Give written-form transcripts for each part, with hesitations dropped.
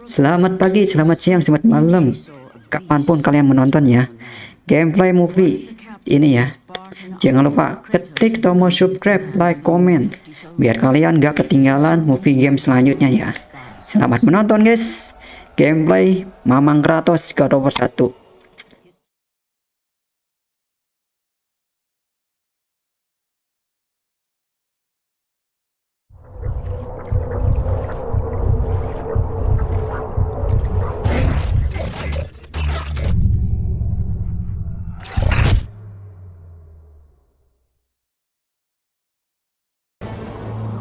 Selamat pagi, selamat siang, selamat malam, kapanpun kalian menonton ya. Gameplay movie ini ya. Jangan lupa ketik tombol subscribe, like, komen, biar kalian gak ketinggalan movie game selanjutnya ya. Selamat menonton guys. Gameplay Mamang Kratos God of War 1.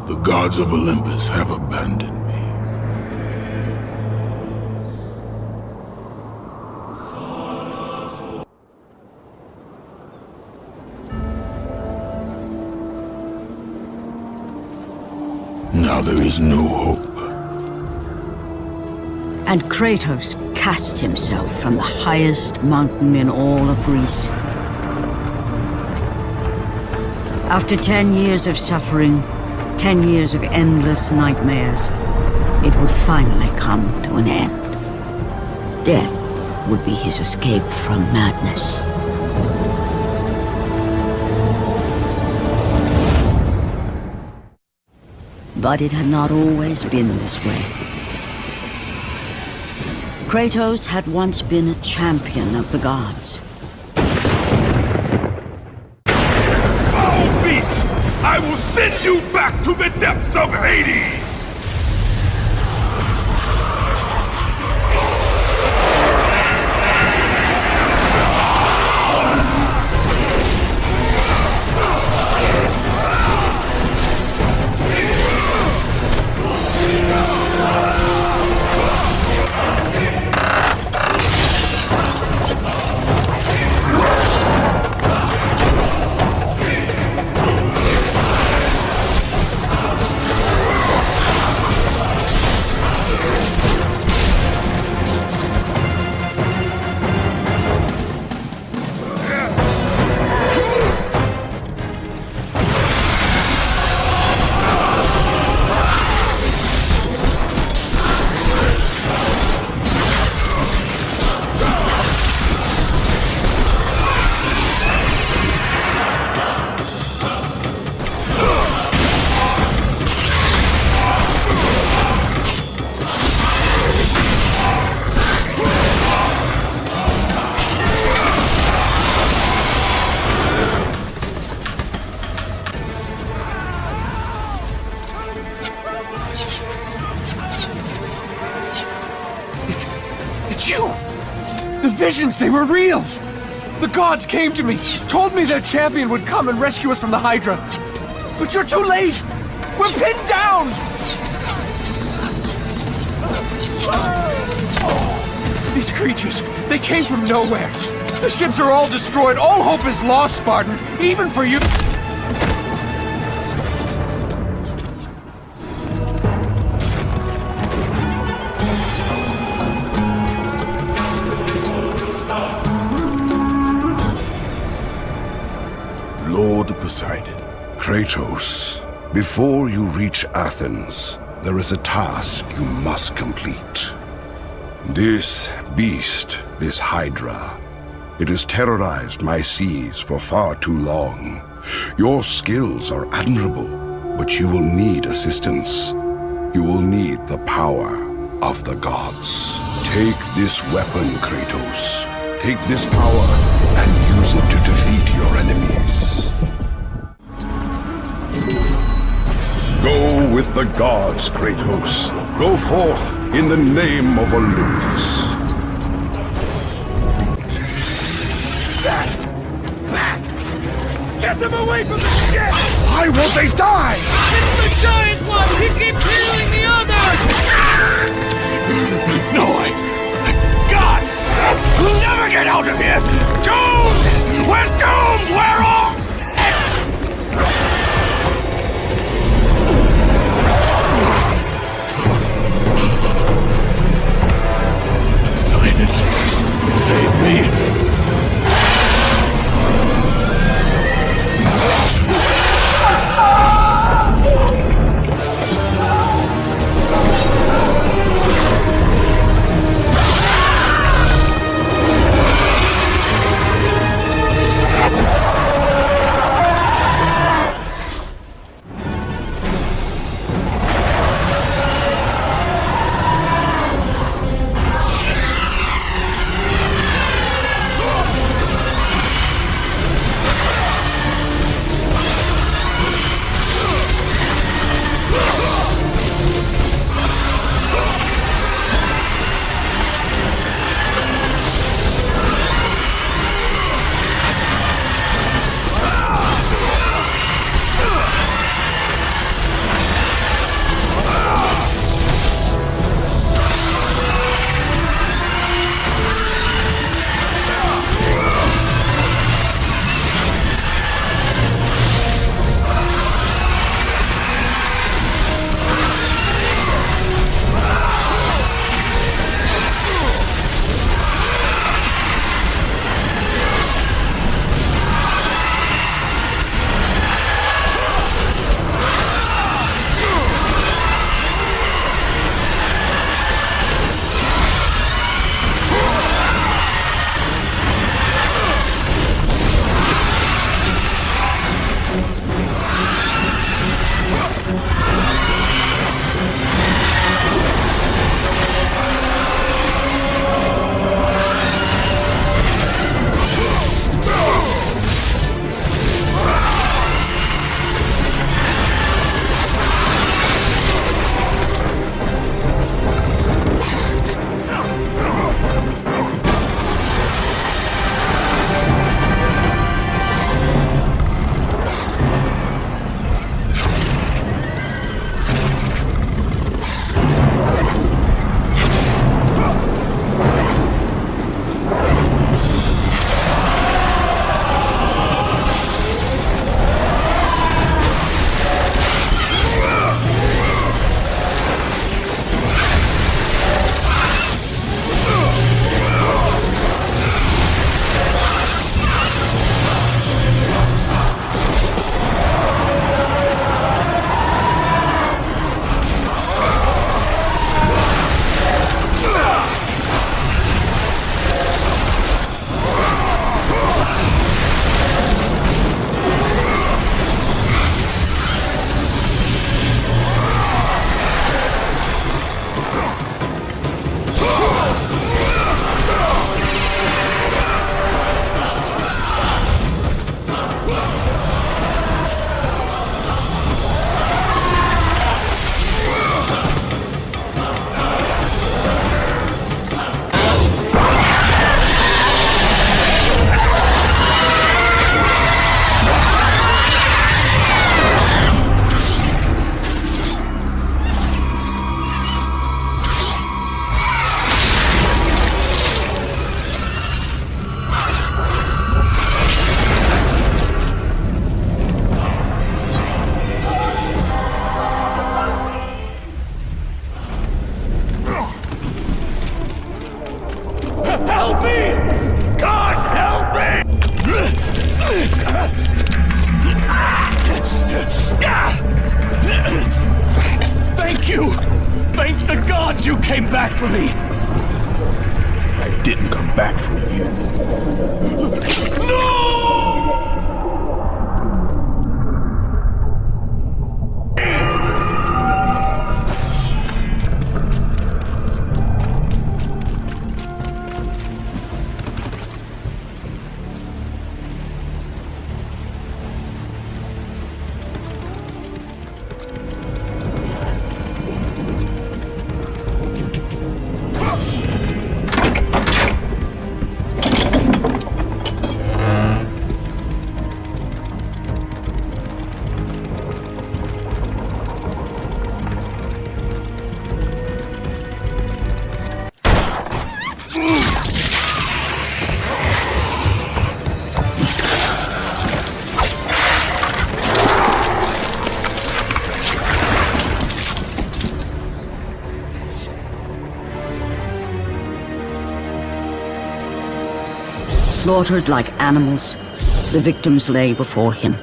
The gods of Olympus have abandoned me. Now there is no hope. And Kratos cast himself from the highest mountain in all of Greece. After 10 years of suffering, 10 years of endless nightmares, it would finally come to an end. Death would be his escape from madness. But it had not always been this way. Kratos had once been a champion of the gods. Foul beast! I will send you back to the depths of Hades! It's you! The visions, they were real! The gods came to me, told me their champion would come and rescue us from the Hydra. But you're too late! We're pinned down! These creatures, they came from nowhere. The ships are all destroyed, all hope is lost, Spartan, even for you. Lord Poseidon. Kratos, before you reach Athens, there is a task you must complete. This beast, this Hydra, it has terrorized my seas for far too long. Your skills are admirable, but you will need assistance. You will need the power of the gods. Take this weapon, Kratos. Take this power and use it to defeat your enemies. Go with the gods, Kratos. Go forth in the name of Olympus. Get them away from the ship! Why won't they die? It's the giant one! He keeps healing the others! No, God! We'll never get out of here! Doomed! We're doomed! We're all... Save me! But you came back for me! I didn't come back for you. Slaughtered like animals, the victims lay before him,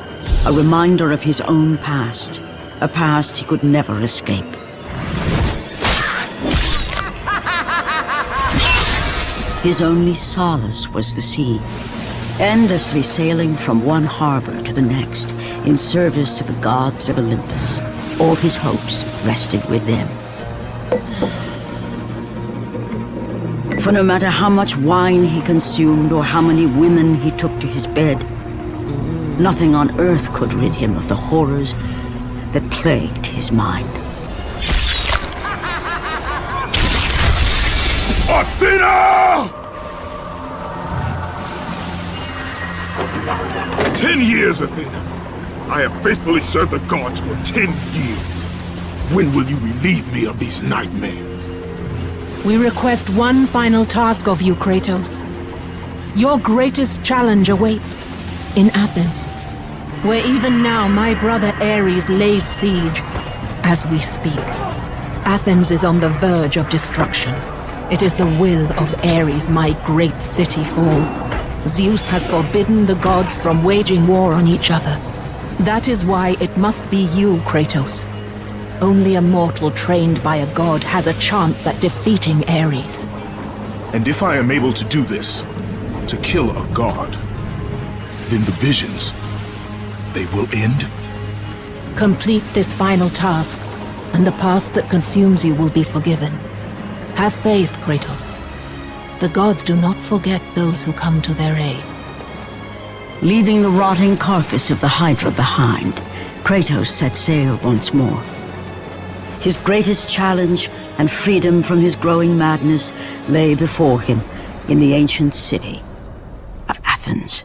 a reminder of his own past, a past he could never escape. His only solace was the sea, endlessly sailing from one harbor to the next in service to the gods of Olympus. All his hopes rested with them. For no matter how much wine he consumed or how many women he took to his bed, nothing on earth could rid him of the horrors that plagued his mind. Athena! 10 years, Athena. I have faithfully served the gods for 10 years. When will you relieve me of these nightmares? We request one final task of you, Kratos. Your greatest challenge awaits in Athens, where even now my brother Ares lays siege as we speak. Athens is on the verge of destruction. It is the will of Ares my great city fall. Zeus has forbidden the gods from waging war on each other. That is why it must be you, Kratos. Only a mortal trained by a god has a chance at defeating Ares. And if I am able to do this, to kill a god, then the visions, they will end? Complete this final task, and the past that consumes you will be forgiven. Have faith, Kratos. The gods do not forget those who come to their aid. Leaving the rotting carcass of the Hydra behind, Kratos set sail once more. His greatest challenge and freedom from his growing madness lay before him in the ancient city of Athens.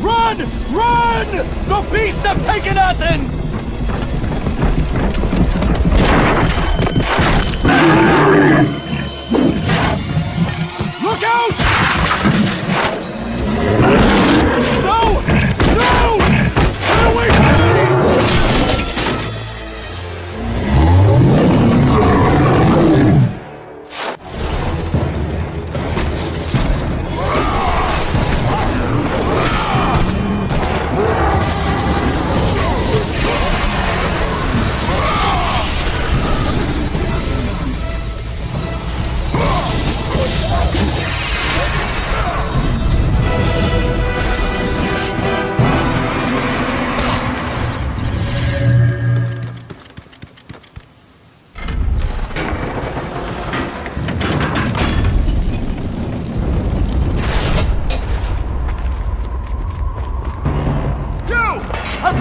Run! Run! The beasts have taken Athens! Look out! No! No! Stay away from me!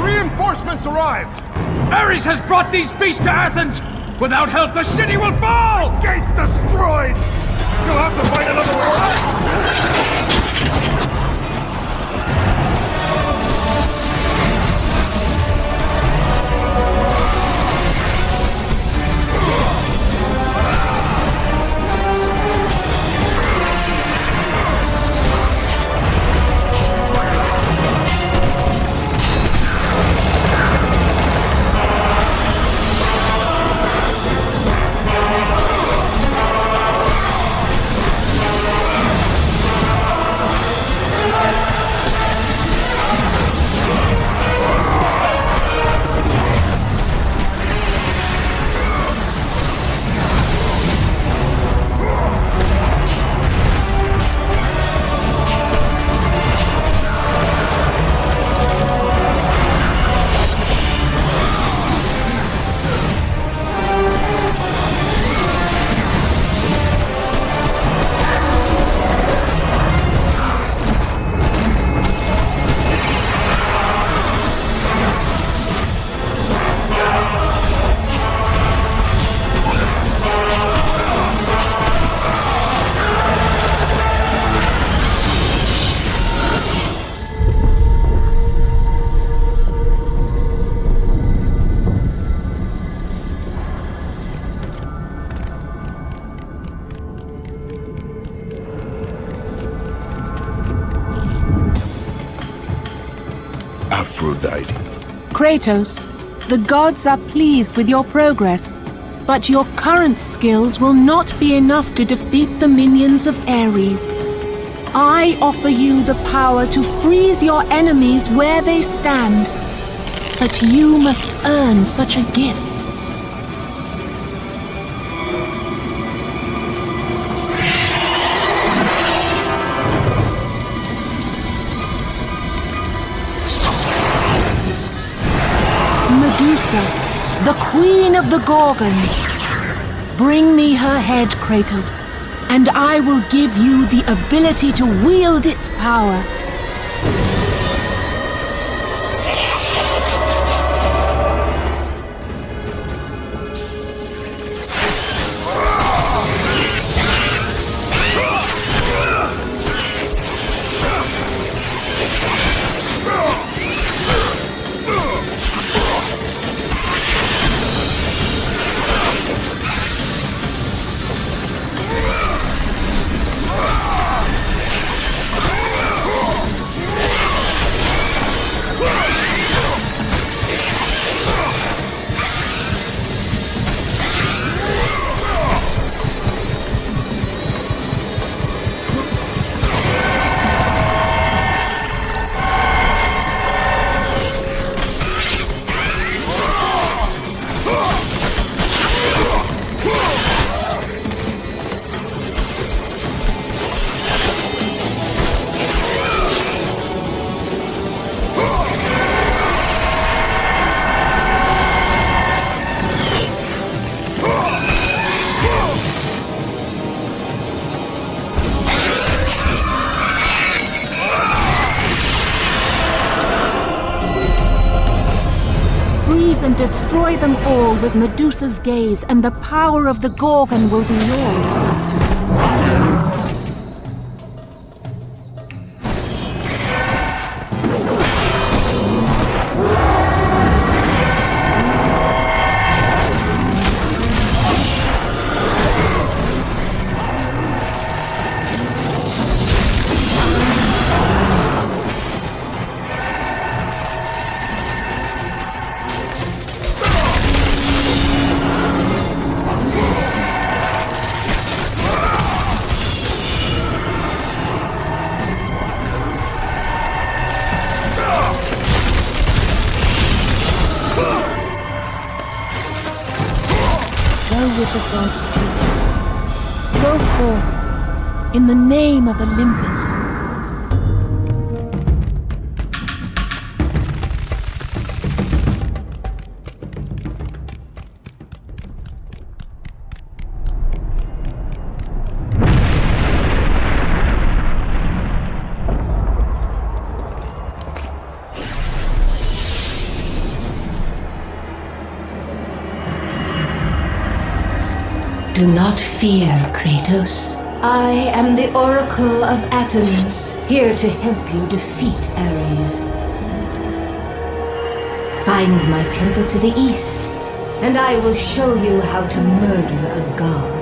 Reinforcements arrived! Ares has brought these beasts to Athens! Without help, the city will fall! Gates destroyed! You'll have to fight another war! Kratos, the gods are pleased with your progress, but your current skills will not be enough to defeat the minions of Ares. I offer you the power to freeze your enemies where they stand, but you must earn such a gift. Medusa, the queen of the Gorgons. Bring me her head, Kratos, and I will give you the ability to wield its power. And destroy them all with Medusa's gaze, and the power of the Gorgon will be yours. With the gods, Kratos. Go forth in the name of Olympus. Do not fear, Kratos. I am the Oracle of Athens, here to help you defeat Ares. Find my temple to the east, and I will show you how to murder a god.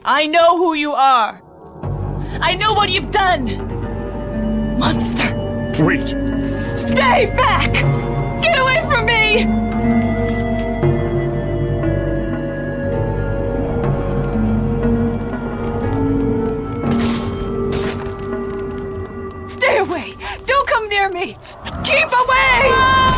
I know who you are. I know what you've done. Monster. Wait! Stay back! Get away from me! Stay away! Don't come near me! Keep away!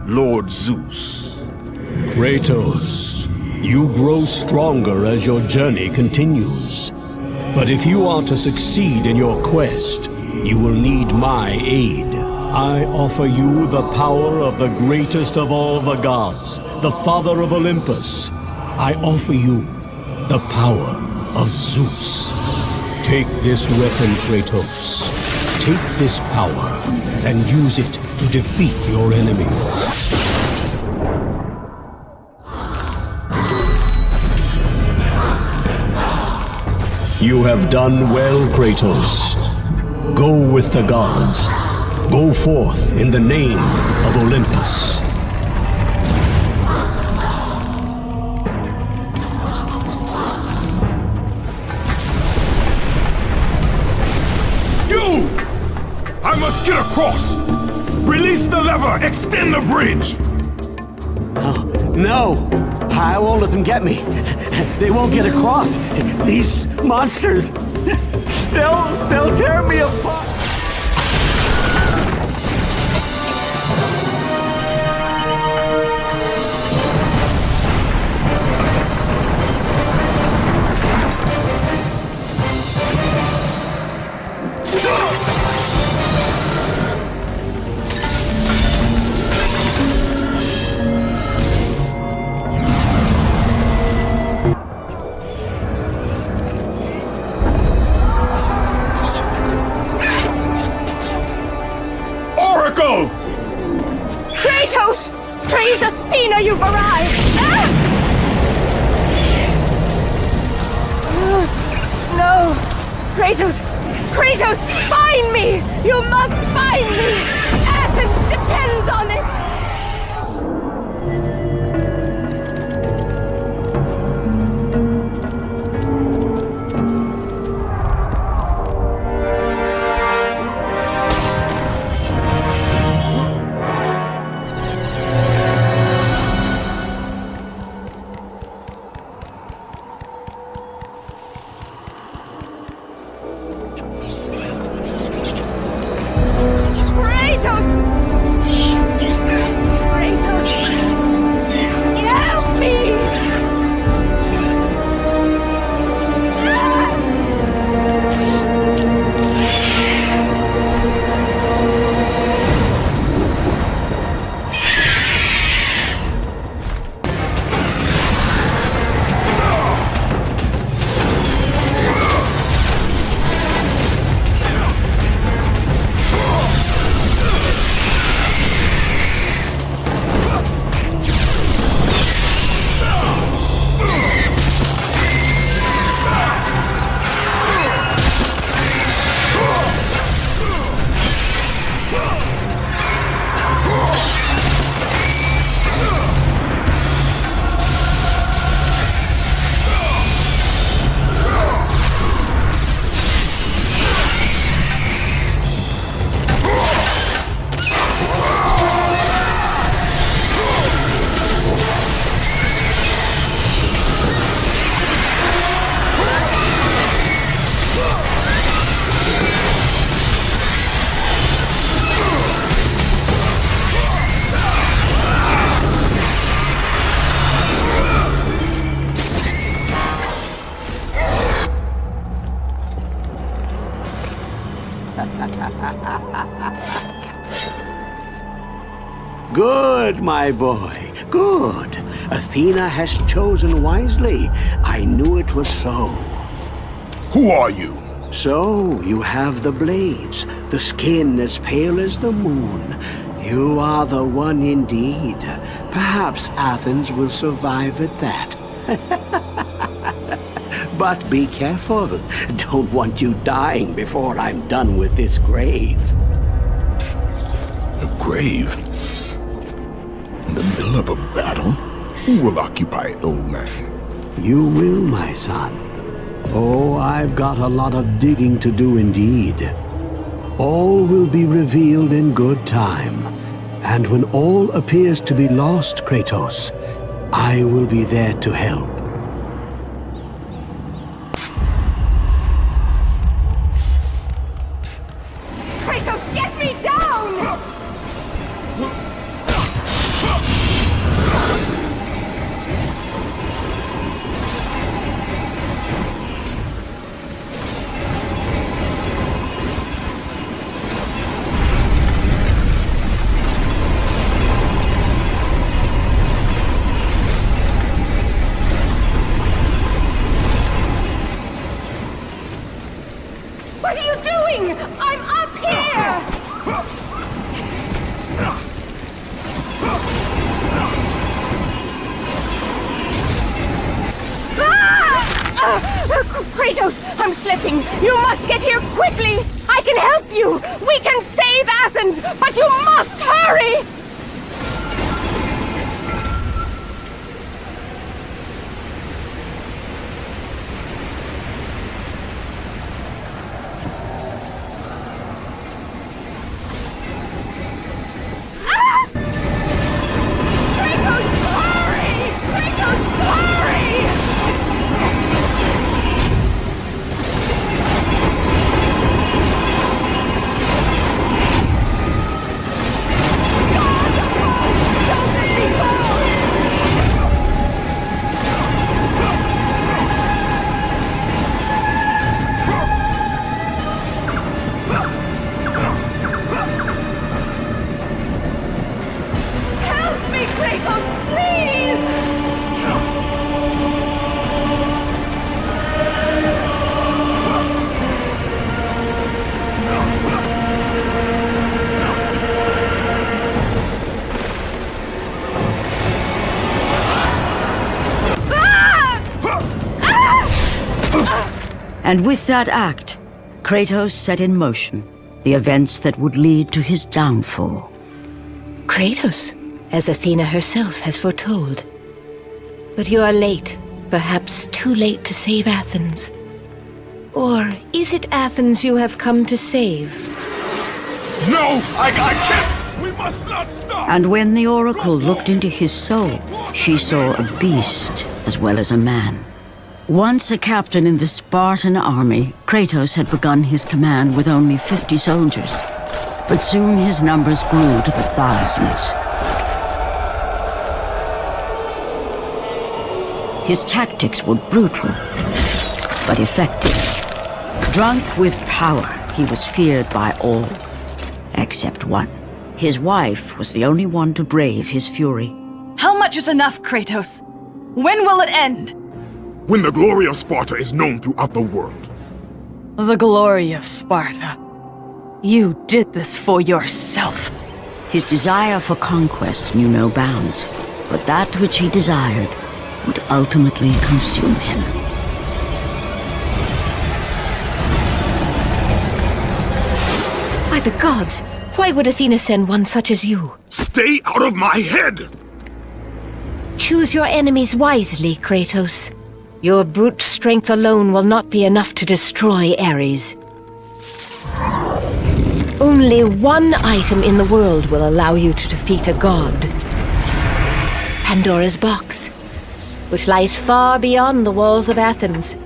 Lord Zeus. Kratos, you grow stronger as your journey continues. But if you are to succeed in your quest, you will need my aid. I offer you the power of the greatest of all the gods, the father of Olympus. I offer you the power of Zeus. Take this weapon, Kratos. Take this power and use it to defeat your enemies. You have done well, Kratos. Go with the gods. Go forth in the name of Olympus. You! I must get across! Release the lever! Extend the bridge! No! I won't let them get me. They won't get across. These monsters, they'll tear me apart. Kratos! Praise Athena, you've arrived! Ah! No! Kratos! Kratos! Find me! You must find me! Athens depends on it! Good, my boy. Good. Athena has chosen wisely. I knew it was so. Who are you? So, you have the blades, the skin as pale as the moon. You are the one indeed. Perhaps Athens will survive at that. But be careful. Don't want you dying before I'm done with this grave. A grave? In the middle of a battle? Who will occupy it, old man? You will, my son. Oh, I've got a lot of digging to do indeed. All will be revealed in good time. And when all appears to be lost, Kratos, I will be there to help. Kratos, get me down! What are you doing? I'm up here! Kratos, I'm slipping. You must get here quickly. I can help you. We can save Athens, but you must hurry! And with that act, Kratos set in motion the events that would lead to his downfall. Kratos, as Athena herself has foretold. But you are late, perhaps too late to save Athens. Or is it Athens you have come to save? No! I can't! We must not stop! And when the oracle looked into his soul, she saw a beast as well as a man. Once a captain in the Spartan army, Kratos had begun his command with only 50 soldiers. But soon his numbers grew to the thousands. His tactics were brutal, but effective. Drunk with power, he was feared by all, except one. His wife was the only one to brave his fury. How much is enough, Kratos? When will it end? When the glory of Sparta is known throughout the world. The glory of Sparta. You did this for yourself. His desire for conquest knew no bounds, but that which he desired would ultimately consume him. By the gods, why would Athena send one such as you? Stay out of my head! Choose your enemies wisely, Kratos. Your brute strength alone will not be enough to destroy Ares. Only one item in the world will allow you to defeat a god. Pandora's box, which lies far beyond the walls of Athens,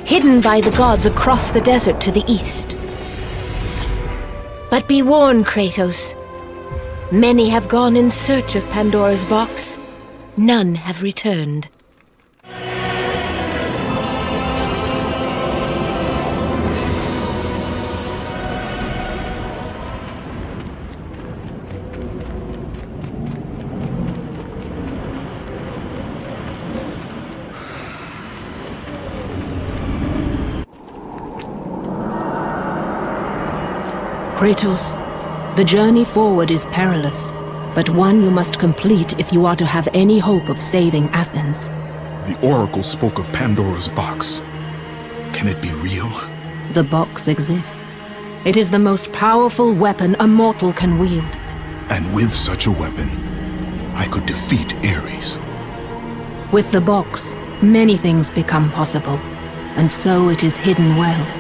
hidden by the gods across the desert to the east. But be warned, Kratos. Many have gone in search of Pandora's box. None have returned. Kratos, the journey forward is perilous, but one you must complete if you are to have any hope of saving Athens. The Oracle spoke of Pandora's box. Can it be real? The box exists. It is the most powerful weapon a mortal can wield. And with such a weapon, I could defeat Ares. With the box, many things become possible, and so it is hidden well,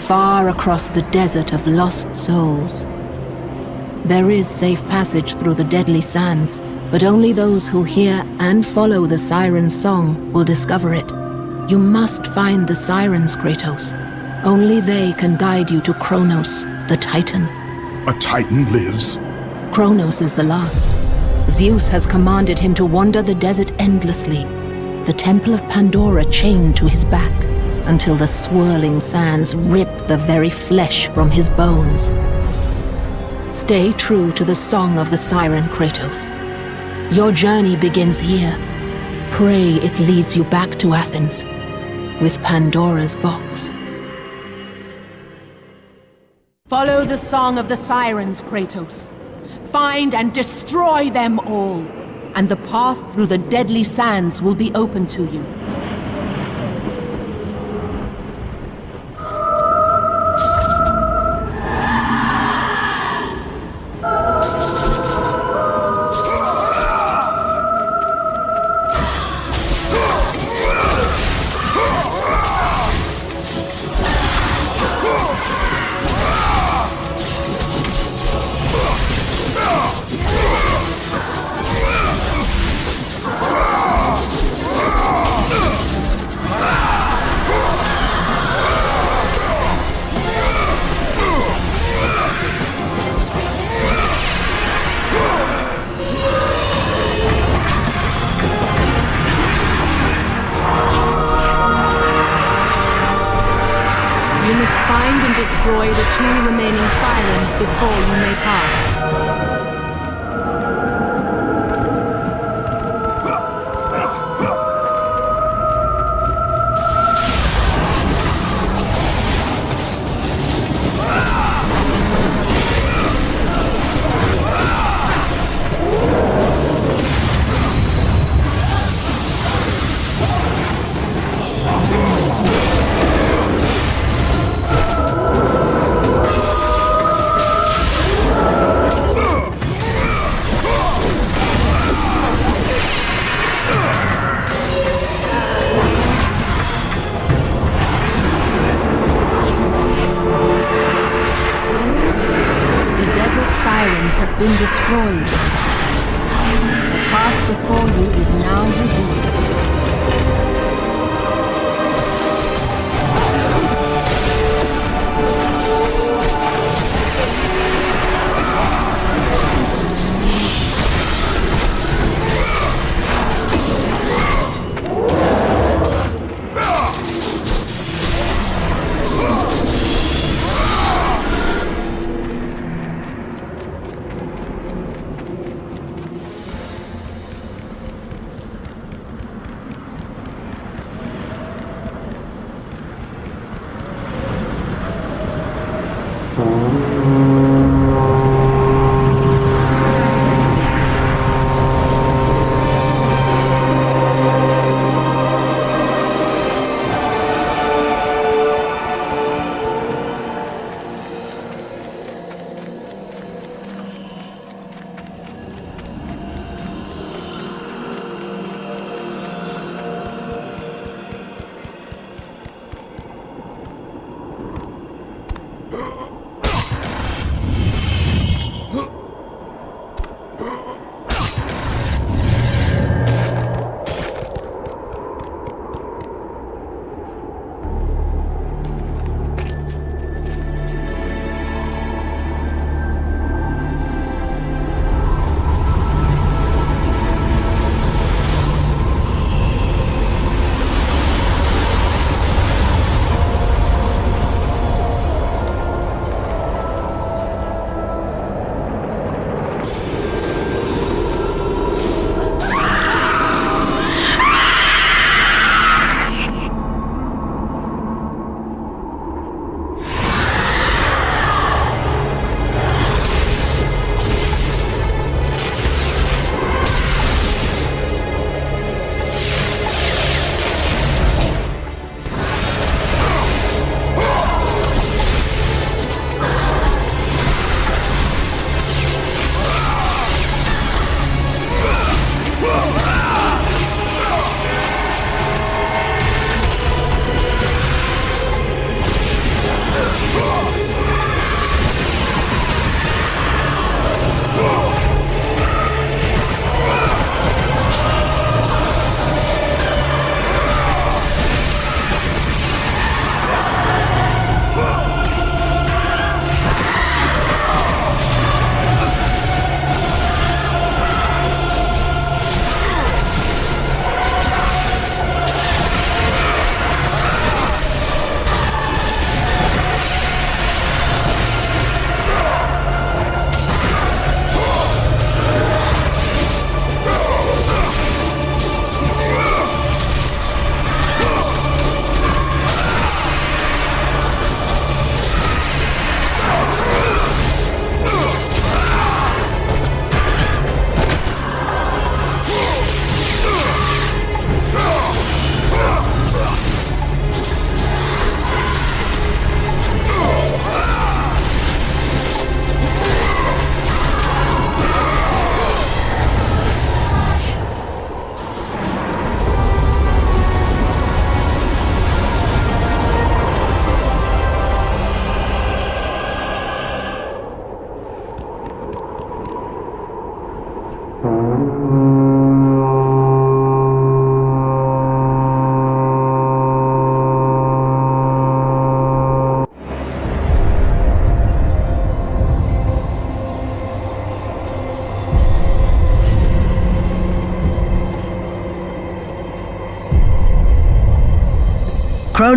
far across the desert of lost souls. There is safe passage through the deadly sands, but only those who hear and follow the siren's song will discover it. You must find the sirens, Kratos. Only they can guide you to Kronos, the Titan. A Titan lives? Kronos is the last. Zeus has commanded him to wander the desert endlessly, the temple of Pandora chained to his back, until the swirling sands rip the very flesh from his bones. Stay true to the song of the siren, Kratos. Your journey begins here. Pray it leads you back to Athens, with Pandora's box. Follow the song of the sirens, Kratos. Find and destroy them all, and the path through the deadly sands will be open to you. Destroy the two remaining sirens before you may pass. Been destroyed. The path before you is now revealed.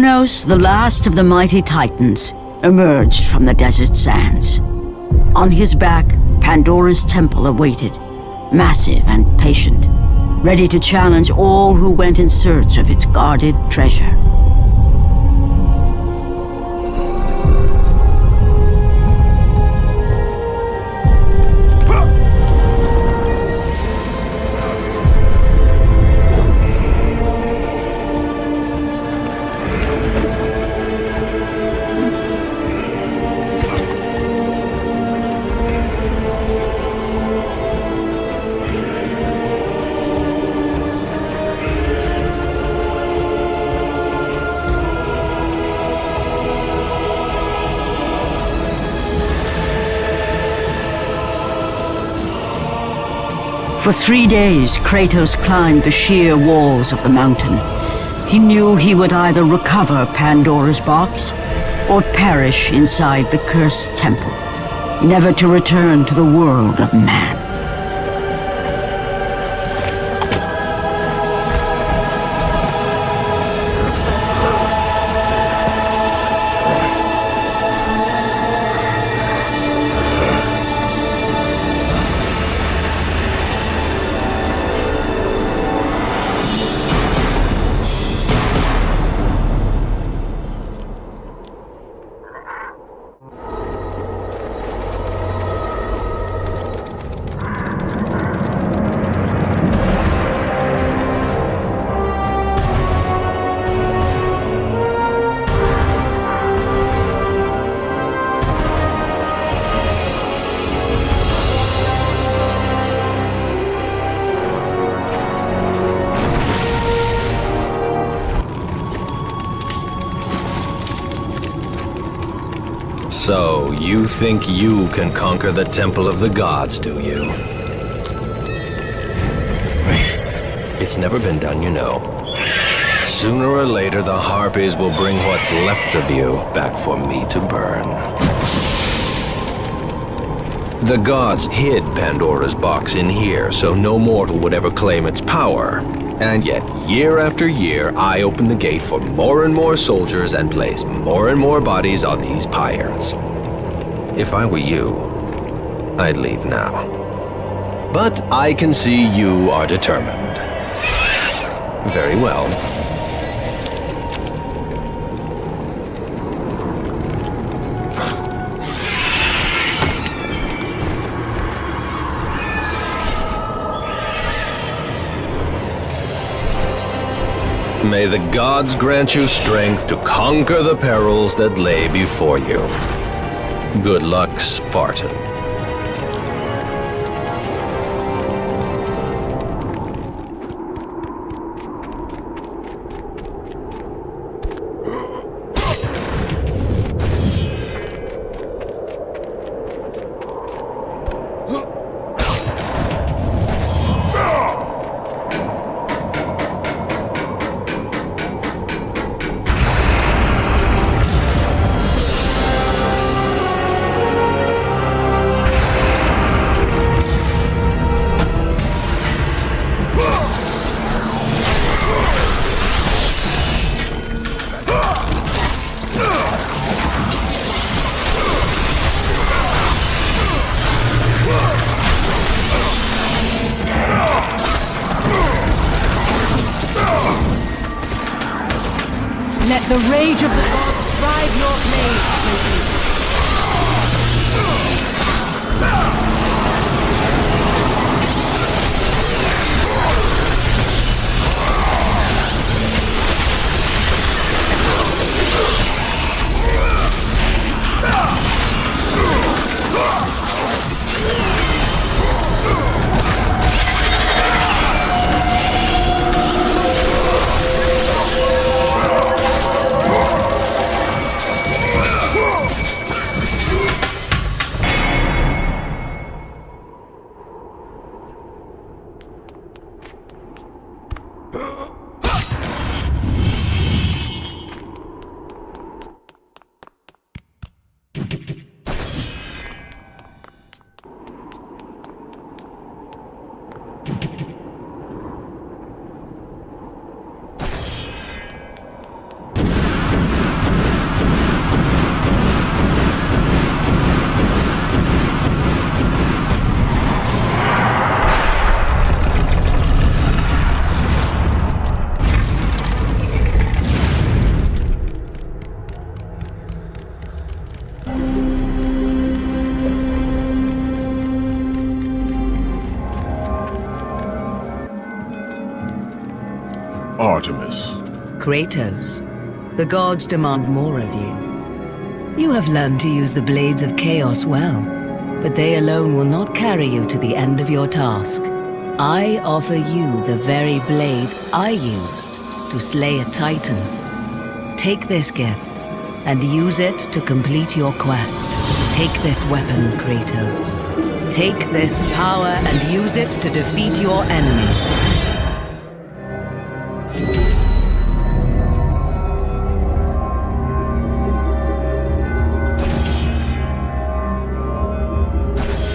Kronos, the last of the mighty titans, emerged from the desert sands. On his back, Pandora's temple awaited, massive and patient, ready to challenge all who went in search of its guarded treasure. For 3 days, Kratos climbed the sheer walls of the mountain. He knew he would either recover Pandora's box or perish inside the cursed temple, never to return to the world of man. So, you think you can conquer the Temple of the Gods, do you? It's never been done, you know. Sooner or later, the Harpies will bring what's left of you back for me to burn. The gods hid Pandora's box in here, so no mortal would ever claim its power. And yet, year after year, I open the gate for more and more soldiers and place more and more bodies on these pyres. If I were you, I'd leave now. But I can see you are determined. Very well. May the gods grant you strength to conquer the perils that lay before you. Good luck, Spartan. Let the rage of the gods drive your blade, Kratos. Kratos, the gods demand more of you. You have learned to use the blades of chaos well, but they alone will not carry you to the end of your task. I offer you the very blade I used to slay a titan. Take this gift and use it to complete your quest. Take this weapon, Kratos. Take this power and use it to defeat your enemies.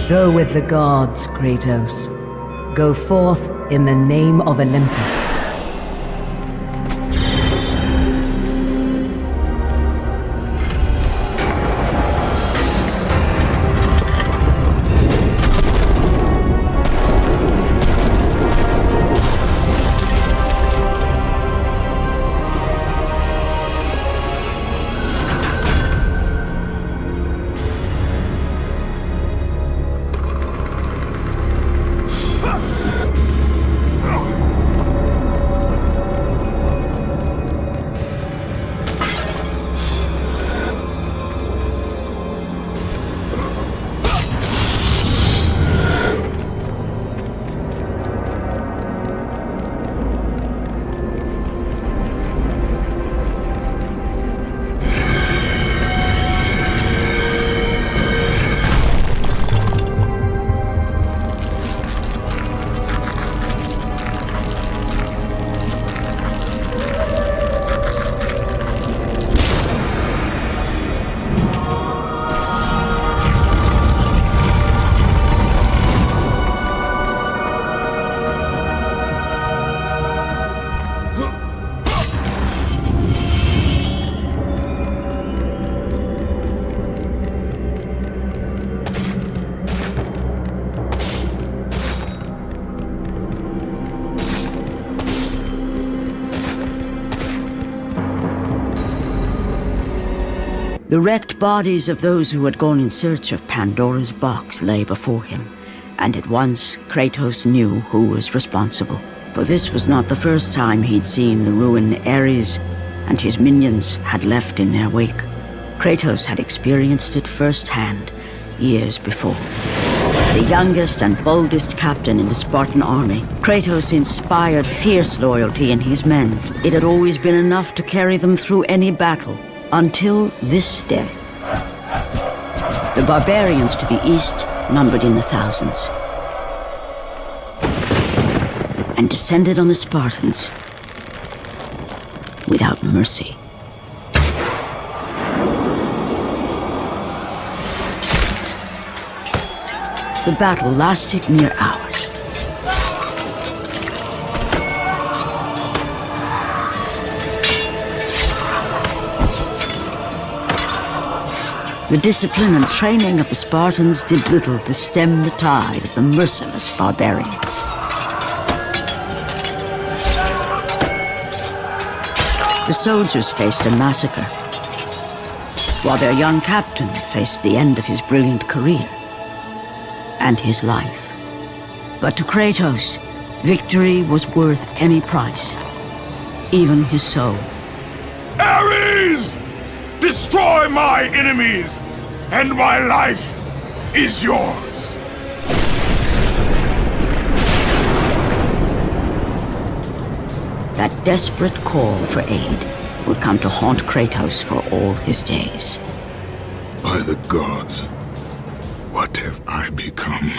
Go with the gods, Kratos. Go forth in the name of Olympus. The wrecked bodies of those who had gone in search of Pandora's box lay before him, and at once Kratos knew who was responsible. For this was not the first time he'd seen the ruin Ares and his minions had left in their wake. Kratos had experienced it firsthand years before. The youngest and boldest captain in the Spartan army, Kratos inspired fierce loyalty in his men. It had always been enough to carry them through any battle. Until this day. The barbarians to the east numbered in the thousands, and descended on the Spartans without mercy. The battle lasted mere hours. The discipline and training of the Spartans did little to stem the tide of the merciless barbarians. The soldiers faced a massacre, while their young captain faced the end of his brilliant career and his life. But to Kratos, victory was worth any price, even his soul. Ares! Destroy my enemies, and my life is yours. That desperate call for aid would come to haunt Kratos for all his days. By the gods, what have I become?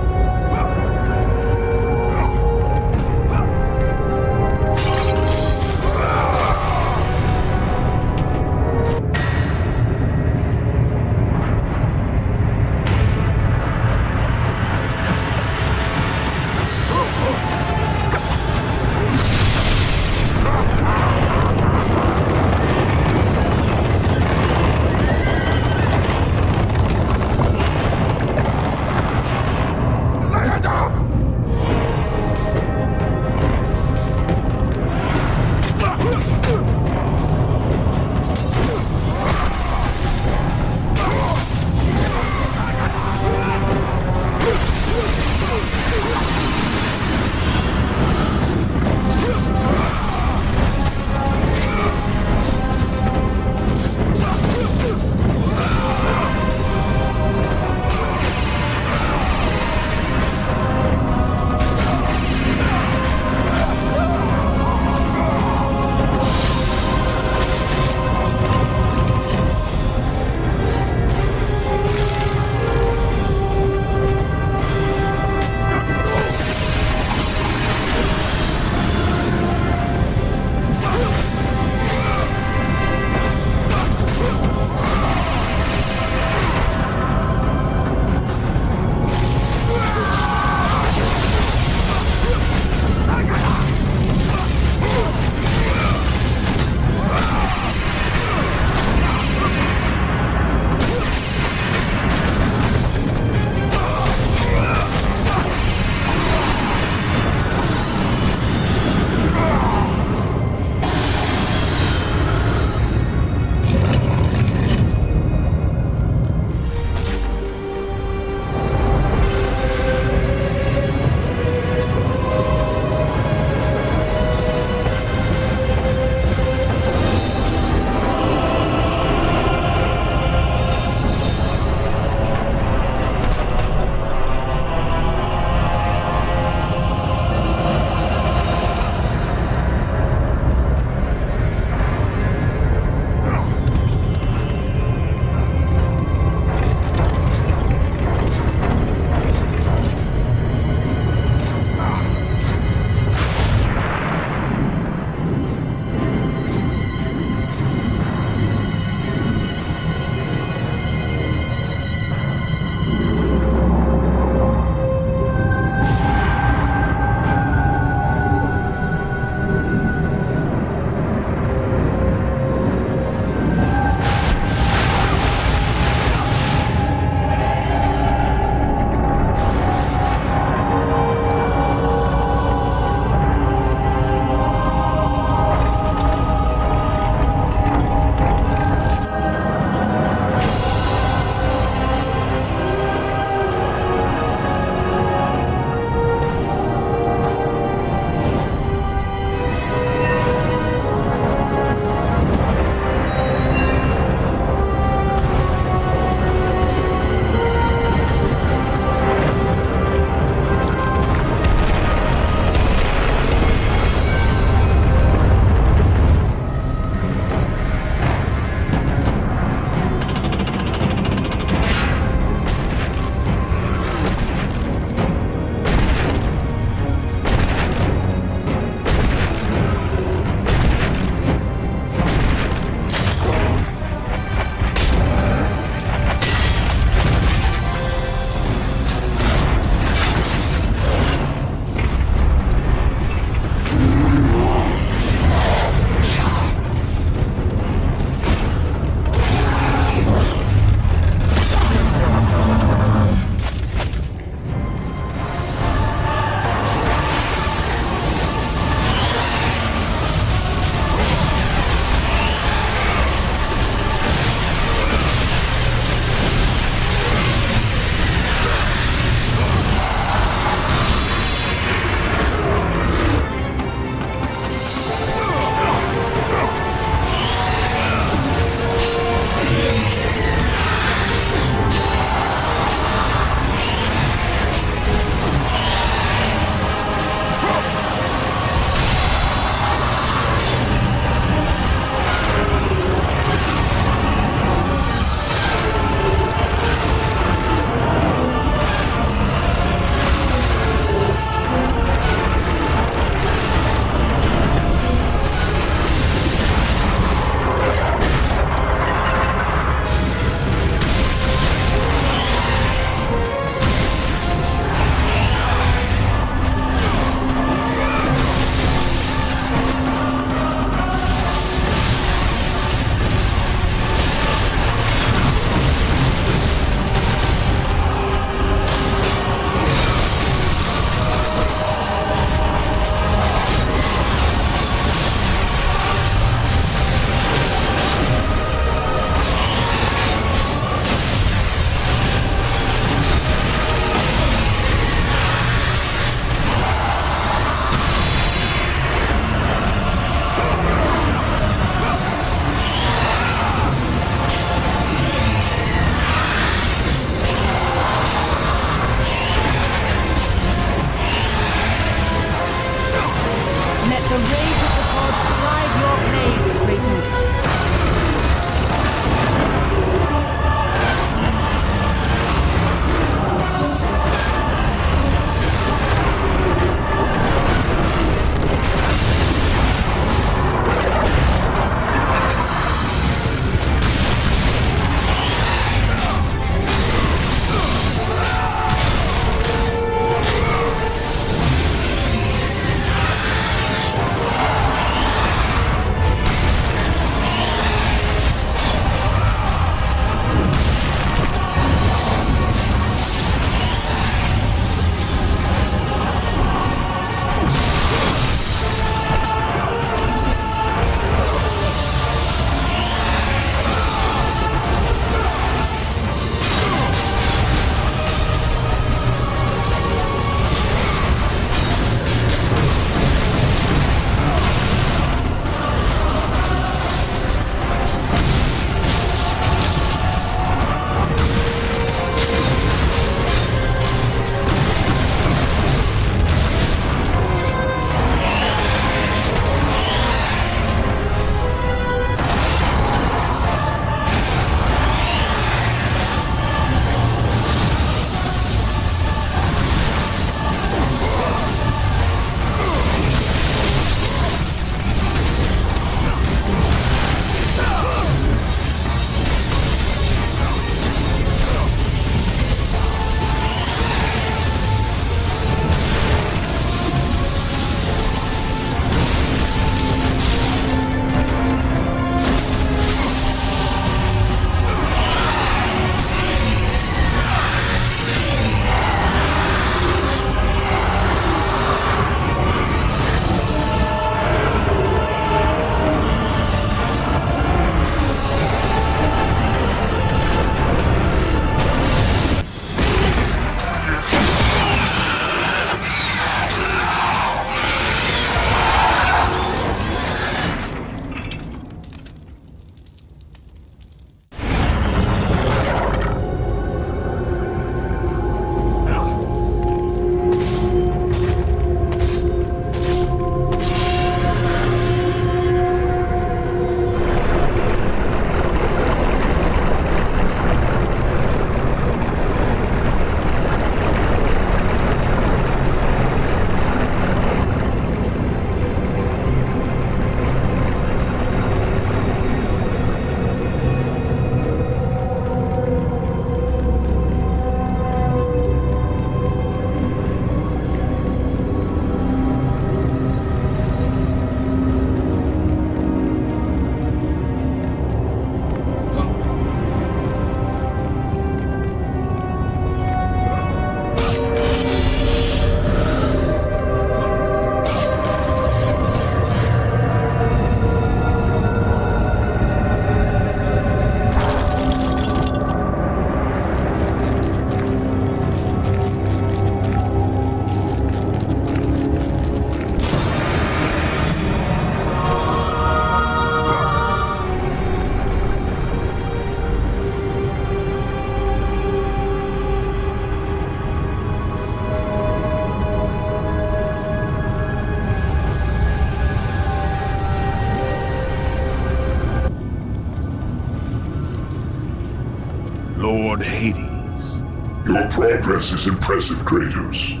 Lord Hades. Your progress is impressive, Kratos.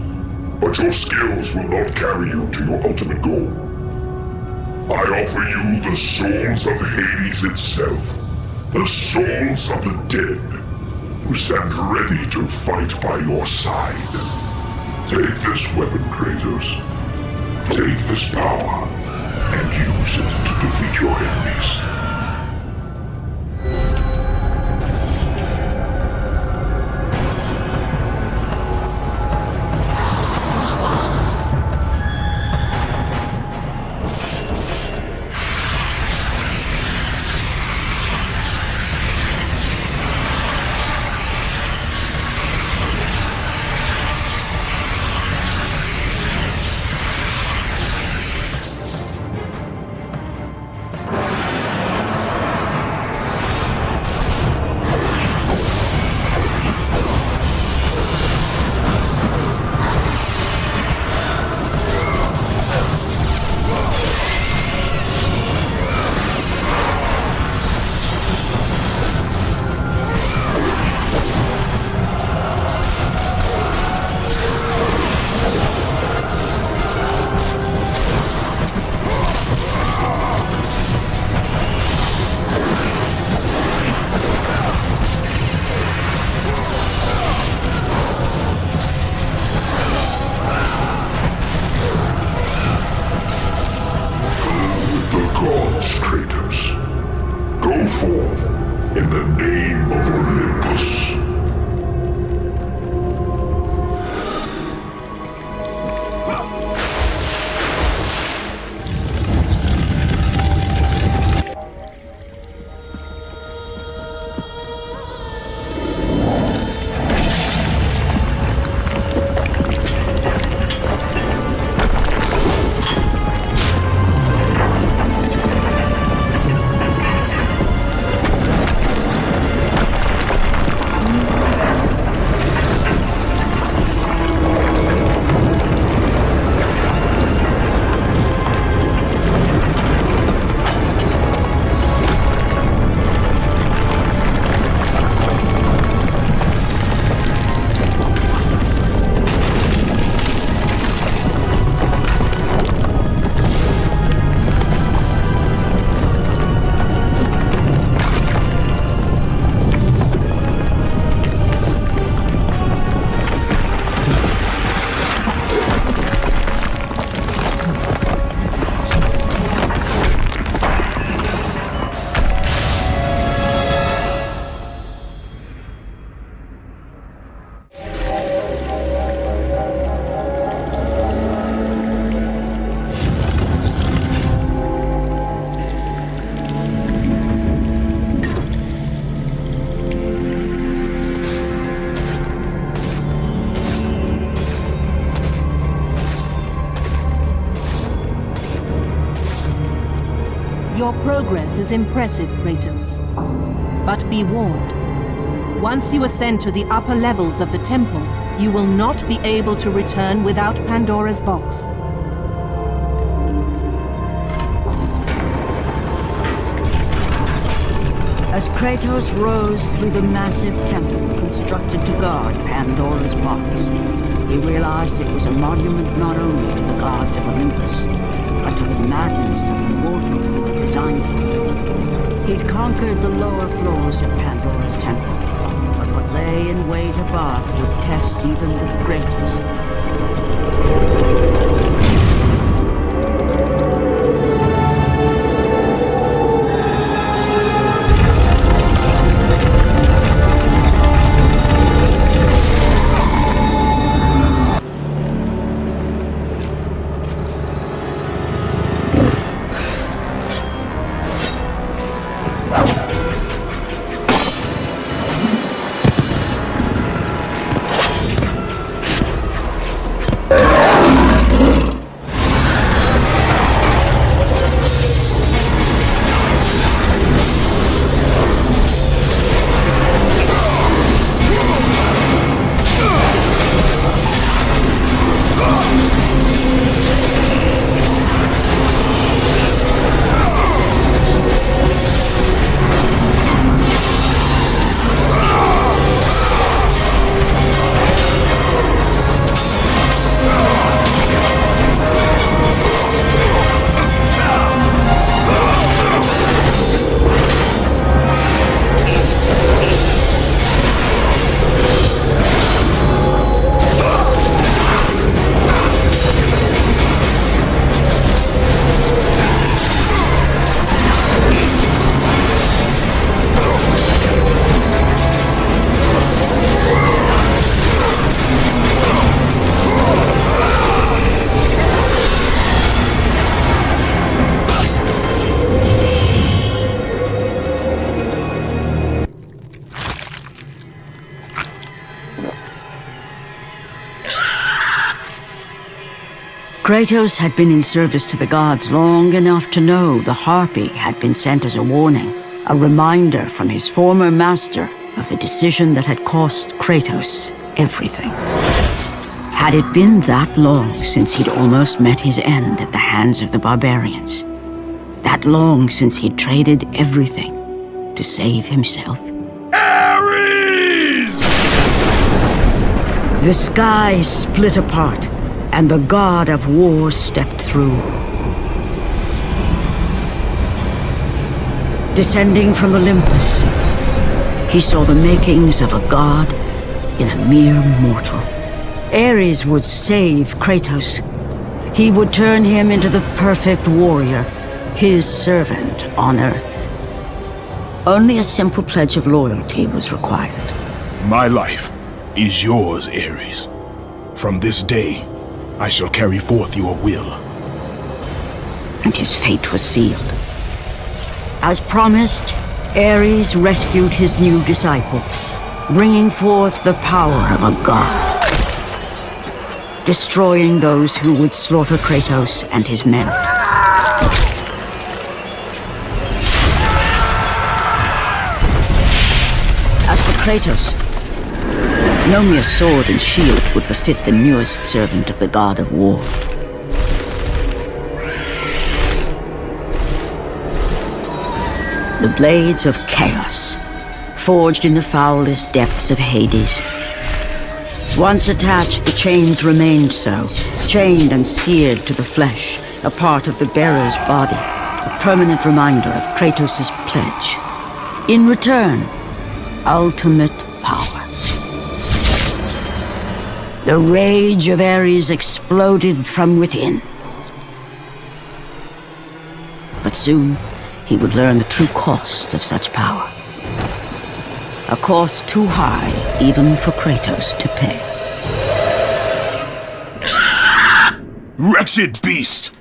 But your skills will not carry you to your ultimate goal. I offer you the souls of Hades itself. The souls of the dead, who stand ready to fight by your side. Take this weapon, Kratos. Take this power, and use it to defeat your enemies. In the name of Olympus. Your progress is impressive, Kratos. But be warned. Once you ascend to the upper levels of the temple, you will not be able to return without Pandora's box. As Kratos rose through the massive temple constructed to guard Pandora's box, he realized it was a monument not only to the gods of Olympus, but to the madness of the mortal who had designed it. He'd conquered the lower floors of Pandora's temple, but what lay in wait above would test even the greatest. Kratos had been in service to the gods long enough to know the Harpy had been sent as a warning, a reminder from his former master of the decision that had cost Kratos everything. Had it been that long since he'd almost met his end at the hands of the barbarians? That long since he'd traded everything to save himself? Ares! The sky split apart, and the god of war stepped through. Descending from Olympus, he saw the makings of a god in a mere mortal. Ares would save Kratos. He would turn him into the perfect warrior, his servant on Earth. Only a simple pledge of loyalty was required. My life is yours, Ares. From this day, I shall carry forth your will. And his fate was sealed. As promised, Ares rescued his new disciple, bringing forth the power of a god, destroying those who would slaughter Kratos and his men. As for Kratos, no mere sword and shield would befit the newest servant of the god of war. The blades of chaos, forged in the foulest depths of Hades. Once attached, the chains remained so, chained and seared to the flesh, a part of the bearer's body, a permanent reminder of Kratos' pledge. In return, ultimate power. The rage of Ares exploded from within. But soon, he would learn the true cost of such power. A cost too high even for Kratos to pay. Wretched beast!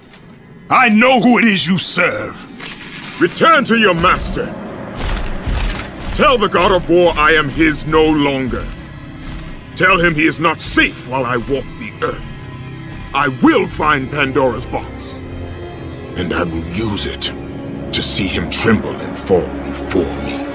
I know who it is you serve! Return to your master! Tell the god of war I am his no longer. Tell him he is not safe while I walk the earth. I will find Pandora's box, and I will use it to see him tremble and fall before me.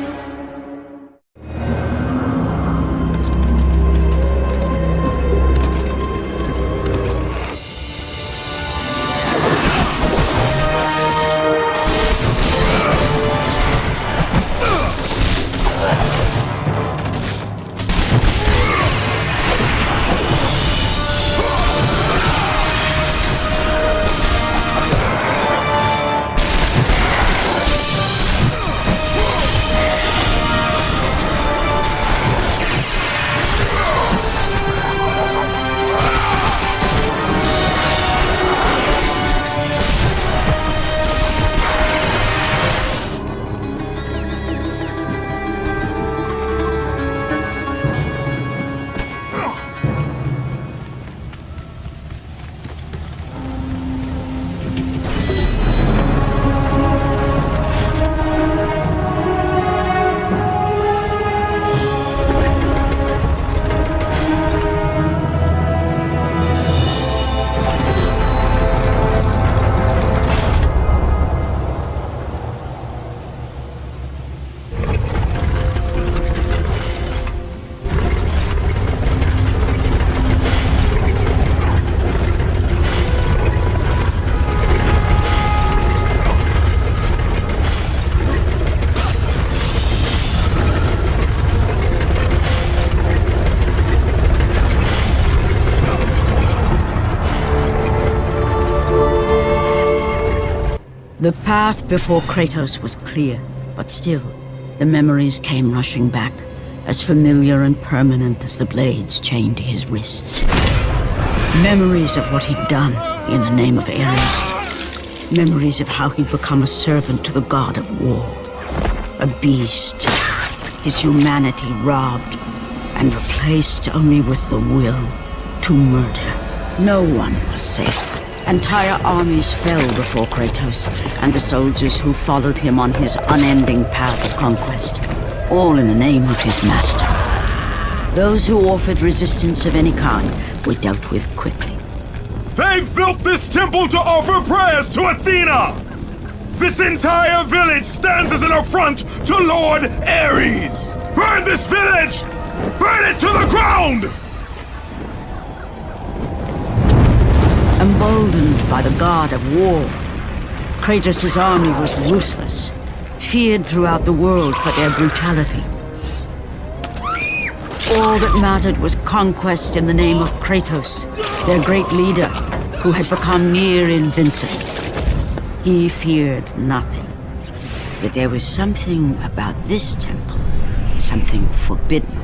The path before Kratos was clear, but still, the memories came rushing back, as familiar and permanent as the blades chained to his wrists. Memories of what he'd done in the name of Ares. Memories of how he'd become a servant to the god of war. A beast, his humanity robbed and replaced only with the will to murder. No one was safe. Entire armies fell before Kratos and the soldiers who followed him on his unending path of conquest, all in the name of his master. Those who offered resistance of any kind were dealt with quickly. They've built this temple to offer prayers to Athena! This entire village stands as an affront to Lord Ares! Burn this village! Burn it to the ground! Emboldened by the god of war, Kratos' army was ruthless, feared throughout the world for their brutality. All that mattered was conquest in the name of Kratos, their great leader, who had become near invincible. He feared nothing. But there was something about this temple, something forbidden.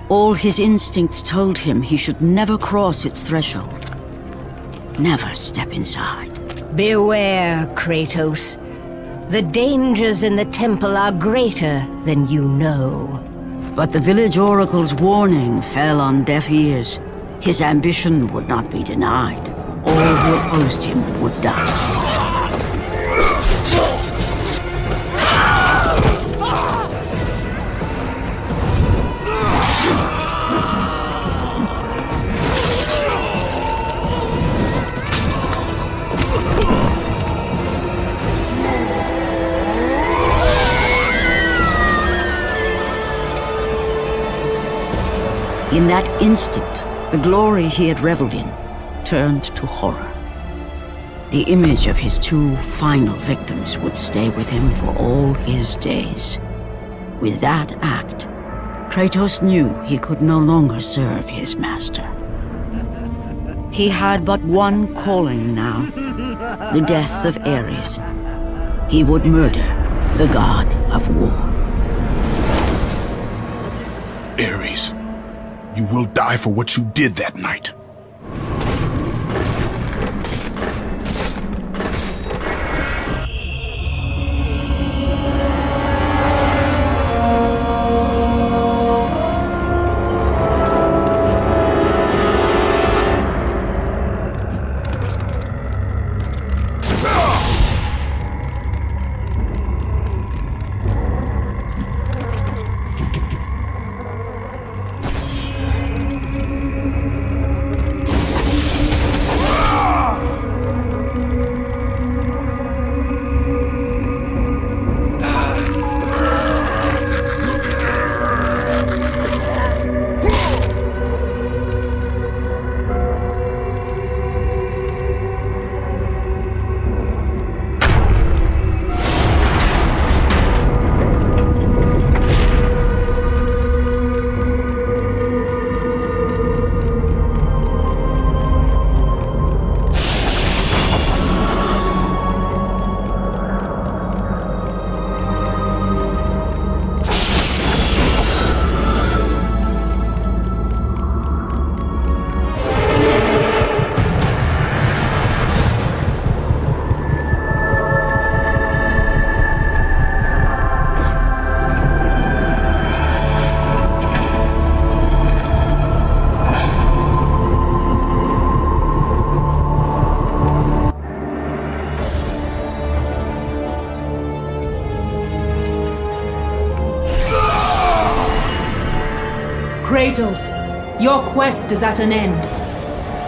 All his instincts told him he should never cross its threshold. Never step inside. Beware, Kratos. The dangers in the temple are greater than you know. But the village oracle's warning fell on deaf ears. His ambition would not be denied. All who opposed him would die. In that instant, the glory he had reveled in turned to horror. The image of his two final victims would stay with him for all his days. With that act, Kratos knew he could no longer serve his master. He had but one calling now, the death of Ares. He would murder the god of war. Ares, you will die for what you did that night. Kratos, your quest is at an end.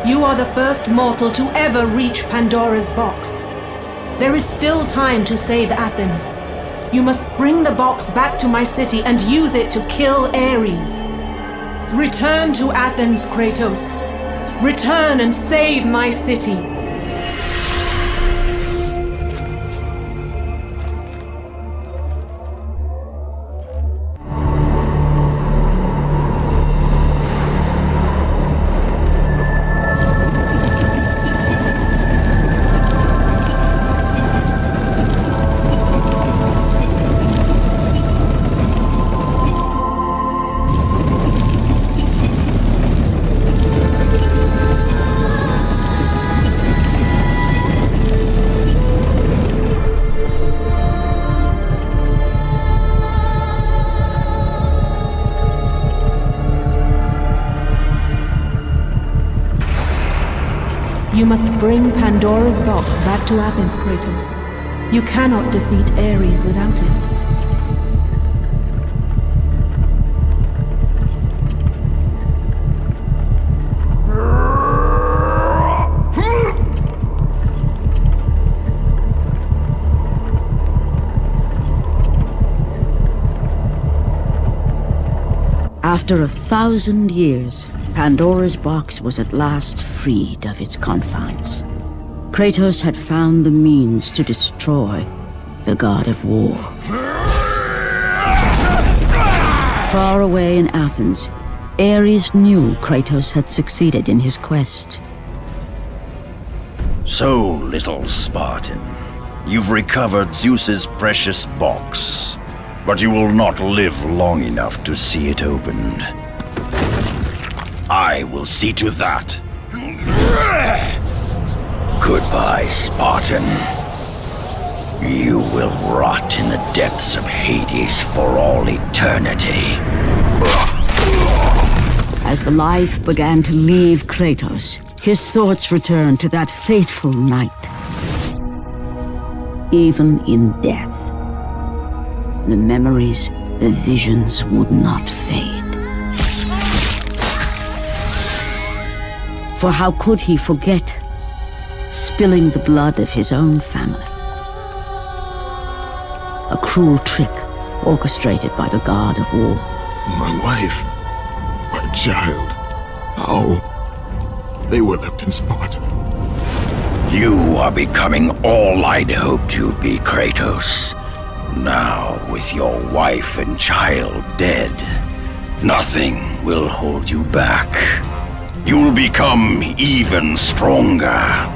You are the first mortal to ever reach Pandora's box. There is still time to save Athens. You must bring the box back to my city and use it to kill Ares. Return to Athens, Kratos. Return and save my city. You must bring Pandora's box back to Athens, Kratos. You cannot defeat Ares without it. After 1,000 years, Pandora's box was at last freed of its confines. Kratos had found the means to destroy the god of war. Far away in Athens, Ares knew Kratos had succeeded in his quest. So, little Spartan, you've recovered Zeus's precious box, but you will not live long enough to see it opened. I will see to that. Goodbye, Spartan. You will rot in the depths of Hades for all eternity. As the life began to leave Kratos, his thoughts returned to that fateful night. Even in death, the memories, the visions would not fade. For how could he forget spilling the blood of his own family? A cruel trick orchestrated by the god of war. My wife, my child, how? They were left in Sparta. You are becoming all I'd hoped you'd be, Kratos. Now, with your wife and child dead, nothing will hold you back. You'll become even stronger.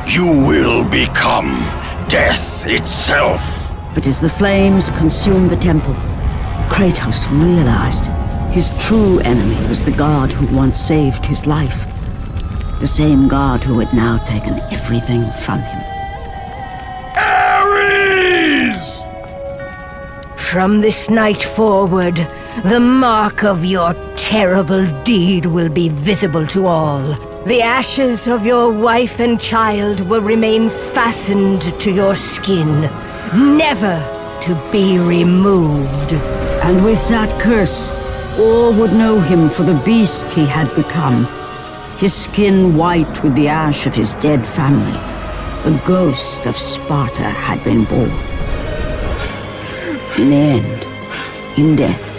You will become death itself. But as the flames consumed the temple, Kratos realized his true enemy was the god who once saved his life. The same god who had now taken everything from him. Ares! From this night forward, the mark of your terrible deed will be visible to all. The ashes of your wife and child will remain fastened to your skin, never to be removed. And with that curse, all would know him for the beast he had become. His skin white with the ash of his dead family. The ghost of Sparta had been born. In the end, in death,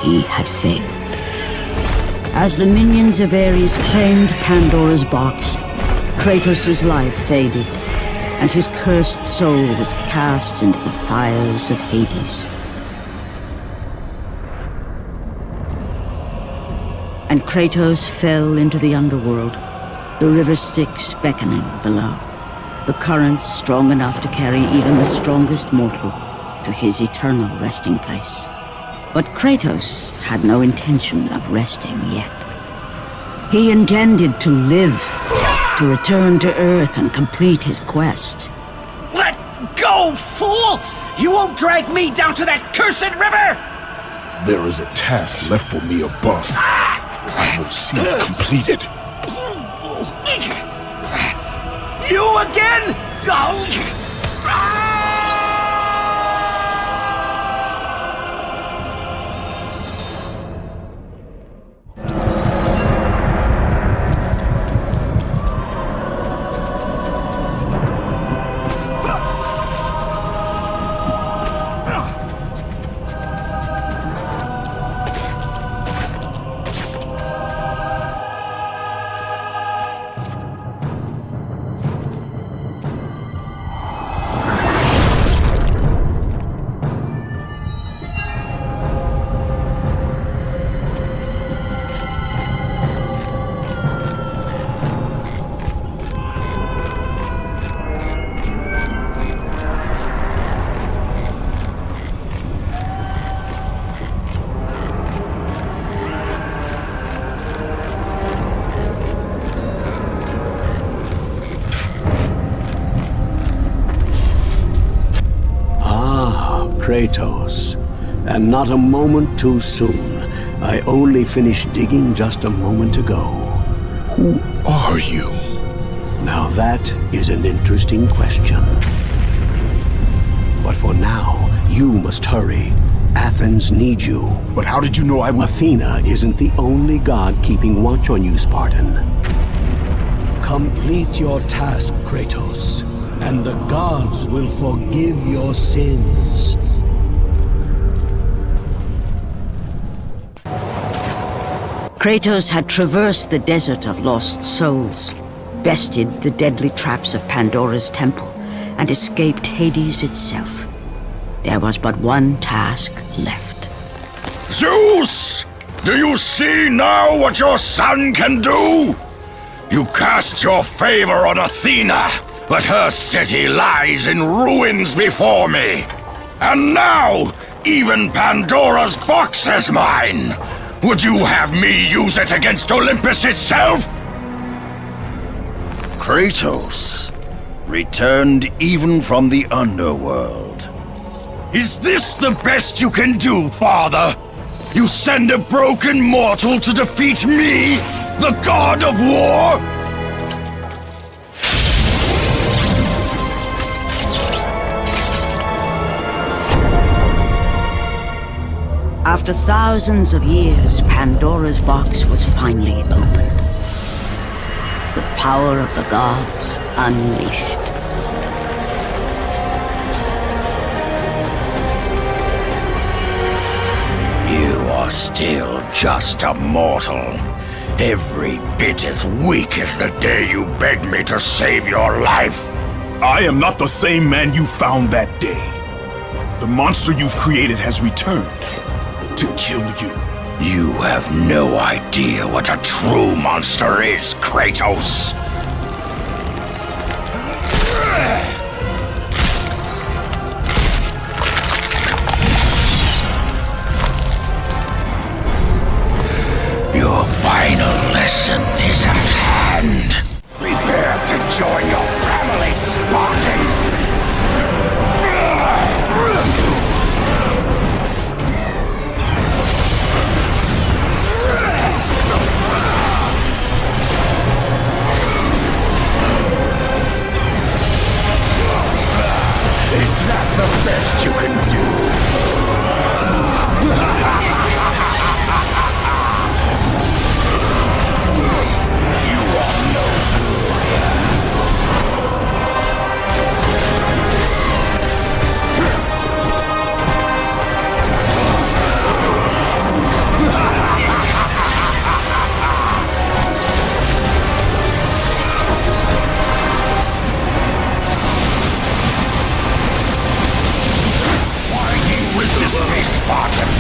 he had failed. As the minions of Ares claimed Pandora's box, Kratos' life faded, and his cursed soul was cast into the fires of Hades. And Kratos fell into the underworld, the river Styx beckoning below, the currents strong enough to carry even the strongest mortal to his eternal resting place. But Kratos had no intention of resting yet. He intended to live, to return to Earth and complete his quest. Let go, fool! You won't drag me down to that cursed river! There is a task left for me above. I will see it completed. You again? Oh. Kratos, and not a moment too soon. I only finished digging just a moment ago. Who are you? Now that is an interesting question. But for now, you must hurry. Athens needs you. But how did you know I would... Athena isn't the only god keeping watch on you, Spartan. Complete your task, Kratos, and the gods will forgive your sins. Kratos had traversed the desert of lost souls, bested the deadly traps of Pandora's temple, and escaped Hades itself. There was but one task left. Zeus! Do you see now what your son can do? You cast your favor on Athena, but her city lies in ruins before me. And now, even Pandora's box is mine. Would you have me use it against Olympus itself? Kratos, returned even from the underworld. Is this the best you can do, father? You send a broken mortal to defeat me, the god of war? After thousands of years, Pandora's box was finally opened. The power of the gods unleashed. You are still just a mortal. Every bit as weak as the day you begged me to save your life. I am not the same man you found that day. The monster you've created has returned to kill you. You have no idea what a true monster is, Kratos. Your final lesson is at hand. Prepare to join your family, Spartans! Is that the best you can do? You are no resist me, Spartan!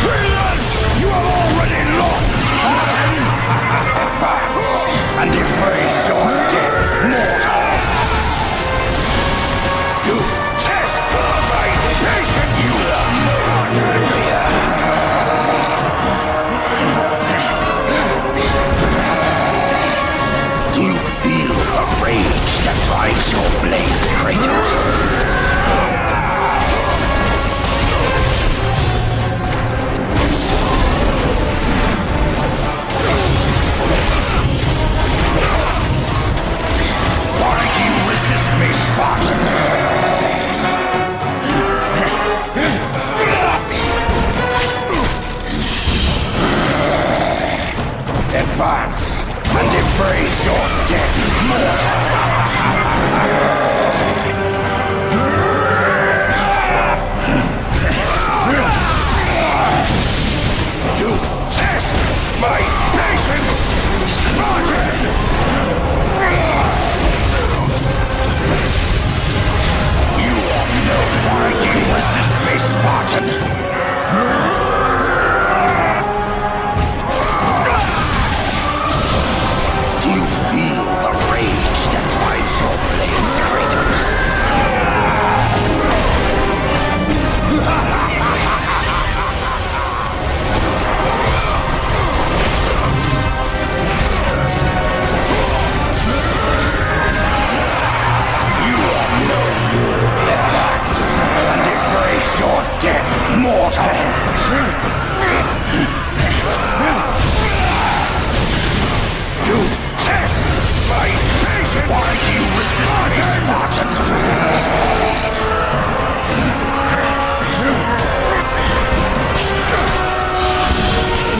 Brilliant! You have already lost, Spartan! Advance and embrace your death, mortal! You test my patience! You are no warrior! Do you feel the rage that drives your blade, Kratos? Why do you resist me, Spartan? Advance and embrace your death, mortal! You test my patience, Spartan! You all know why you resist me, Spartan! Do you feel the rage that drives your blades, Kratos? You are no warrior, and embrace your death, mortal! You test my patience! Why do you resist me, Spartan?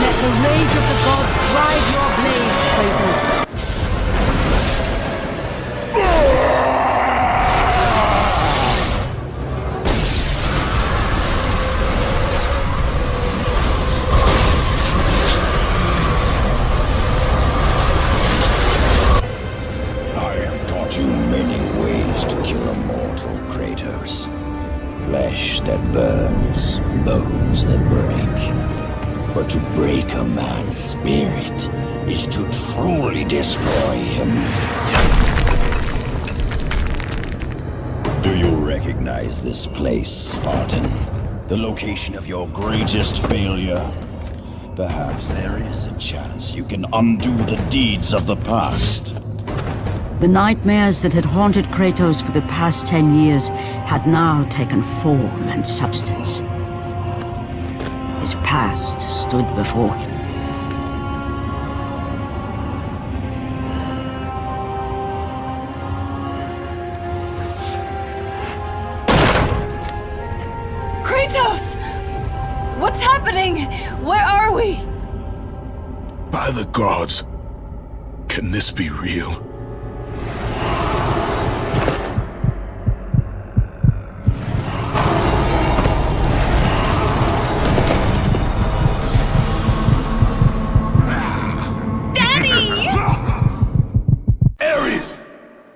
Let the rage of the gods drive your blades, Kratos. too many ways to kill a mortal, Kratos. Flesh that burns, bones that break. But to break a man's spirit is to truly destroy him. Do you recognize this place, Spartan? The location of your greatest failure? Perhaps there is a chance you can undo the deeds of the past. The nightmares that had haunted Kratos for the past 10 years had now taken form and substance. His past stood before him. Kratos! What's happening? Where are we? By the gods, can this be real?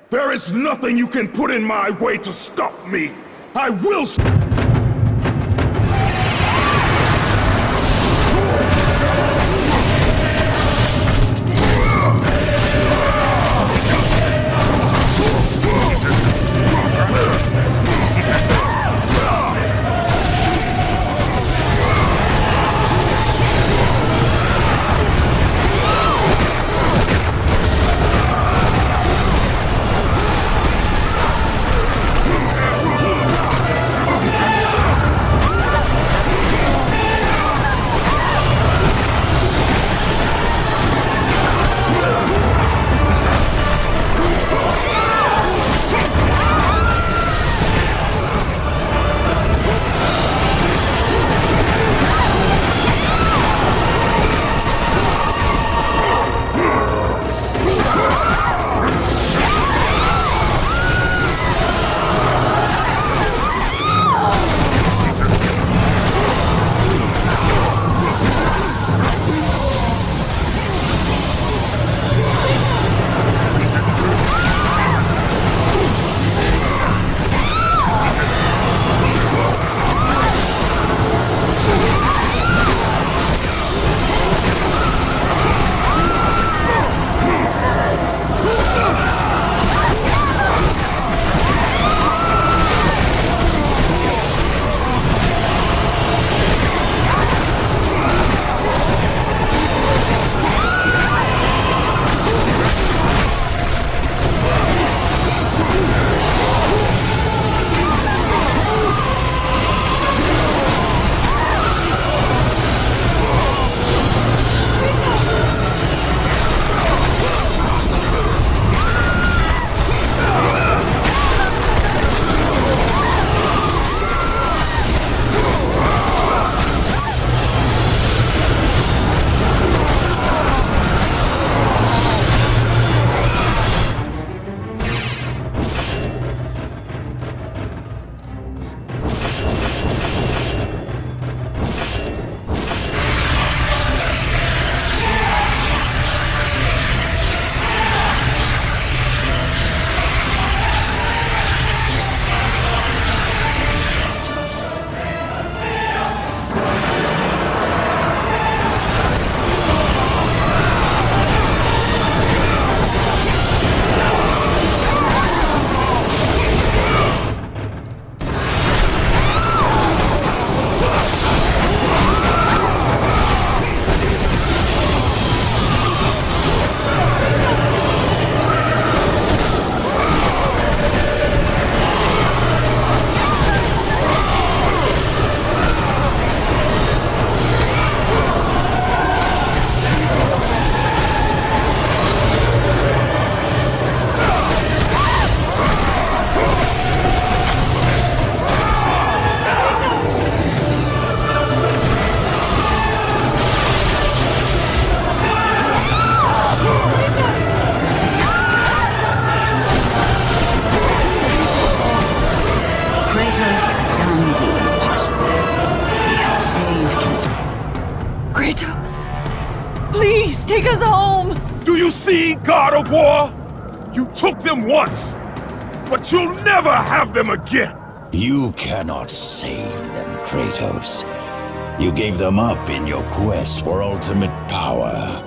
There is nothing you can put in my way to stop me. I will... Kratos, please take us home! Do you see, God of War? You took them once, but you'll never have them again! You cannot save them, Kratos. You gave them up in your quest for ultimate power.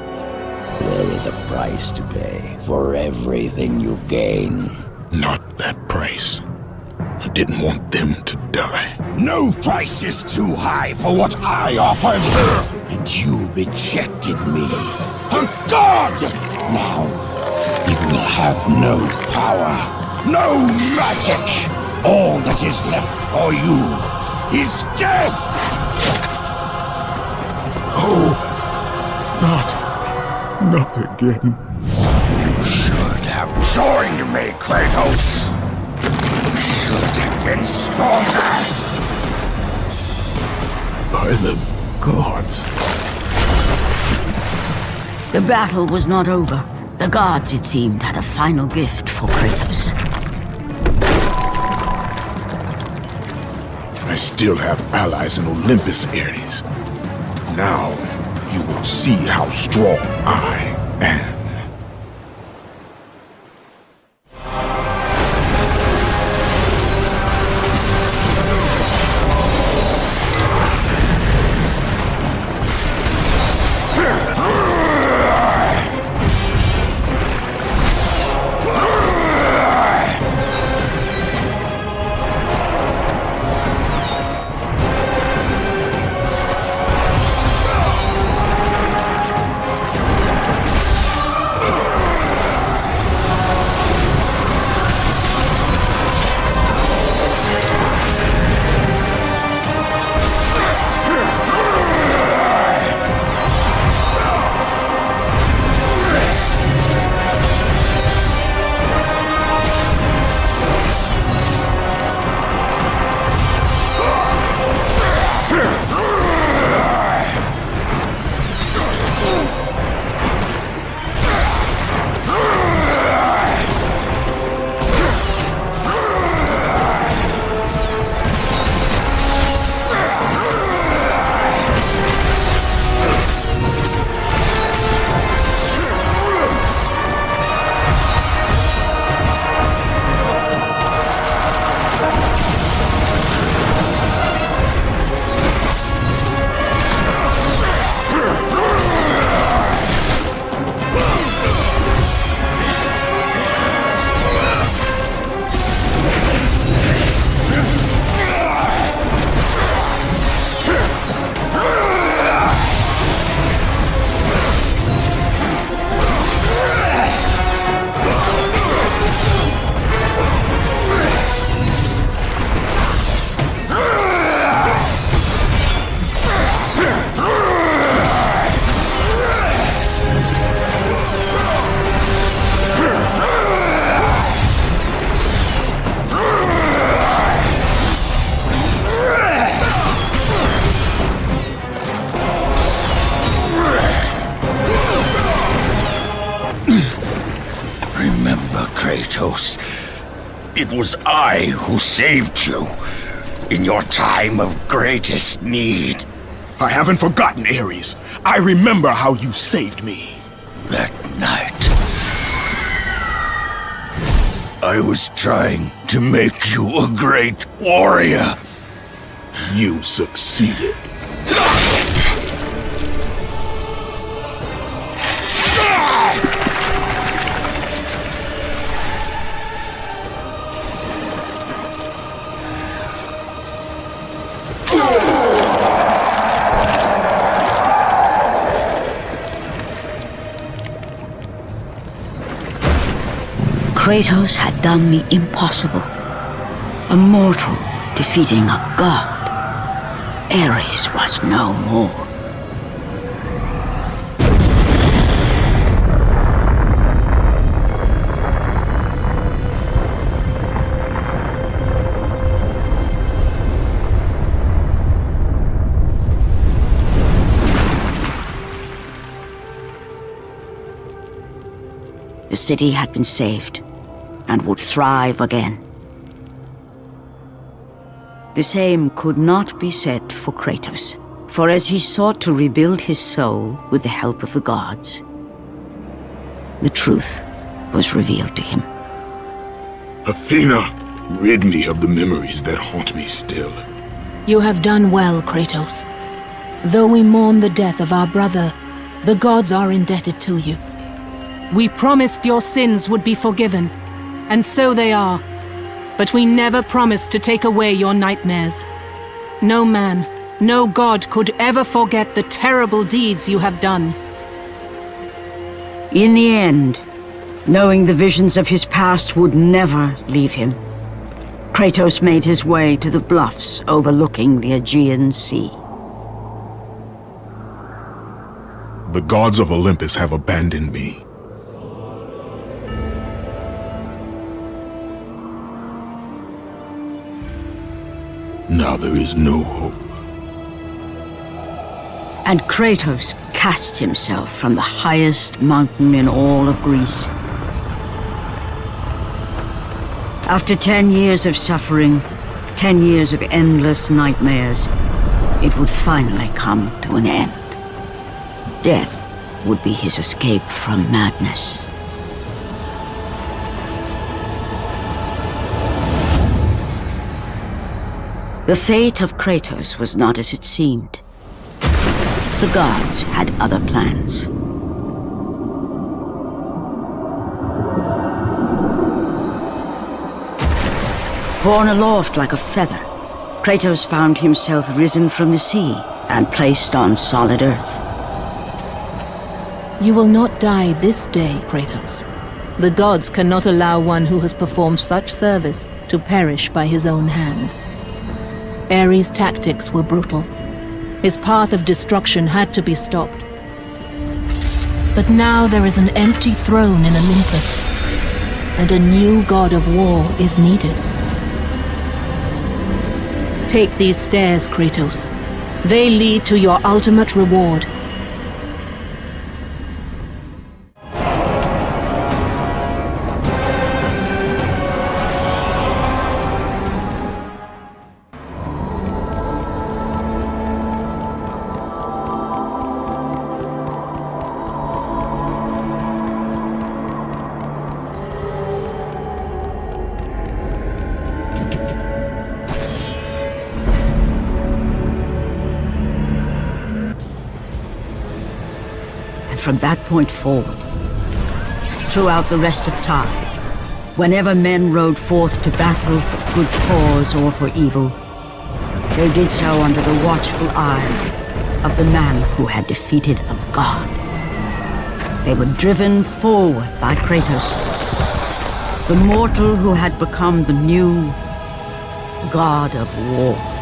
There is a price to pay for everything you gain. Not that price. I didn't want them to die. No price is too high for what I offered, and you rejected me. A god! Now, you will have no power, no magic. All that is left for you is death! Oh, not again. You should have joined me, Kratos. You should have been stronger. By the gods. The battle was not over. The gods, it seemed, had a final gift for Kratos. I still have allies in Olympus, Ares. Now, you will see how strong I am. Kratos. It was I who saved you in your time of greatest need. I haven't forgotten, Ares. I remember how you saved me. That night, I was trying to make you a great warrior. You succeeded. Kratos had done the impossible. A mortal defeating a god. Ares was no more. The city had been saved and would thrive again. The same could not be said for Kratos, for as he sought to rebuild his soul with the help of the gods, the truth was revealed to him. Athena, rid me of the memories that haunt me still. You have done well, Kratos. Though we mourn the death of our brother, the gods are indebted to you. We promised your sins would be forgiven, and so they are. But we never promised to take away your nightmares. No man, no god could ever forget the terrible deeds you have done. In the end, knowing the visions of his past would never leave him, Kratos made his way to the bluffs overlooking the Aegean Sea. The gods of Olympus have abandoned me. Now there is no hope. And Kratos cast himself from the highest mountain in all of Greece. After 10 years of suffering, 10 years of endless nightmares, it would finally come to an end. Death would be his escape from madness. The fate of Kratos was not as it seemed. The gods had other plans. Borne aloft like a feather, Kratos found himself risen from the sea and placed on solid earth. You will not die this day, Kratos. The gods cannot allow one who has performed such service to perish by his own hand. Ares' tactics were brutal. His path of destruction had to be stopped. But now there is an empty throne in Olympus, and a new god of war is needed. Take these stairs, Kratos. They lead to your ultimate reward. From that point forward, throughout the rest of time, whenever men rode forth to battle for good cause or for evil, they did so under the watchful eye of the man who had defeated a god. They were driven forward by Kratos, the mortal who had become the new god of war.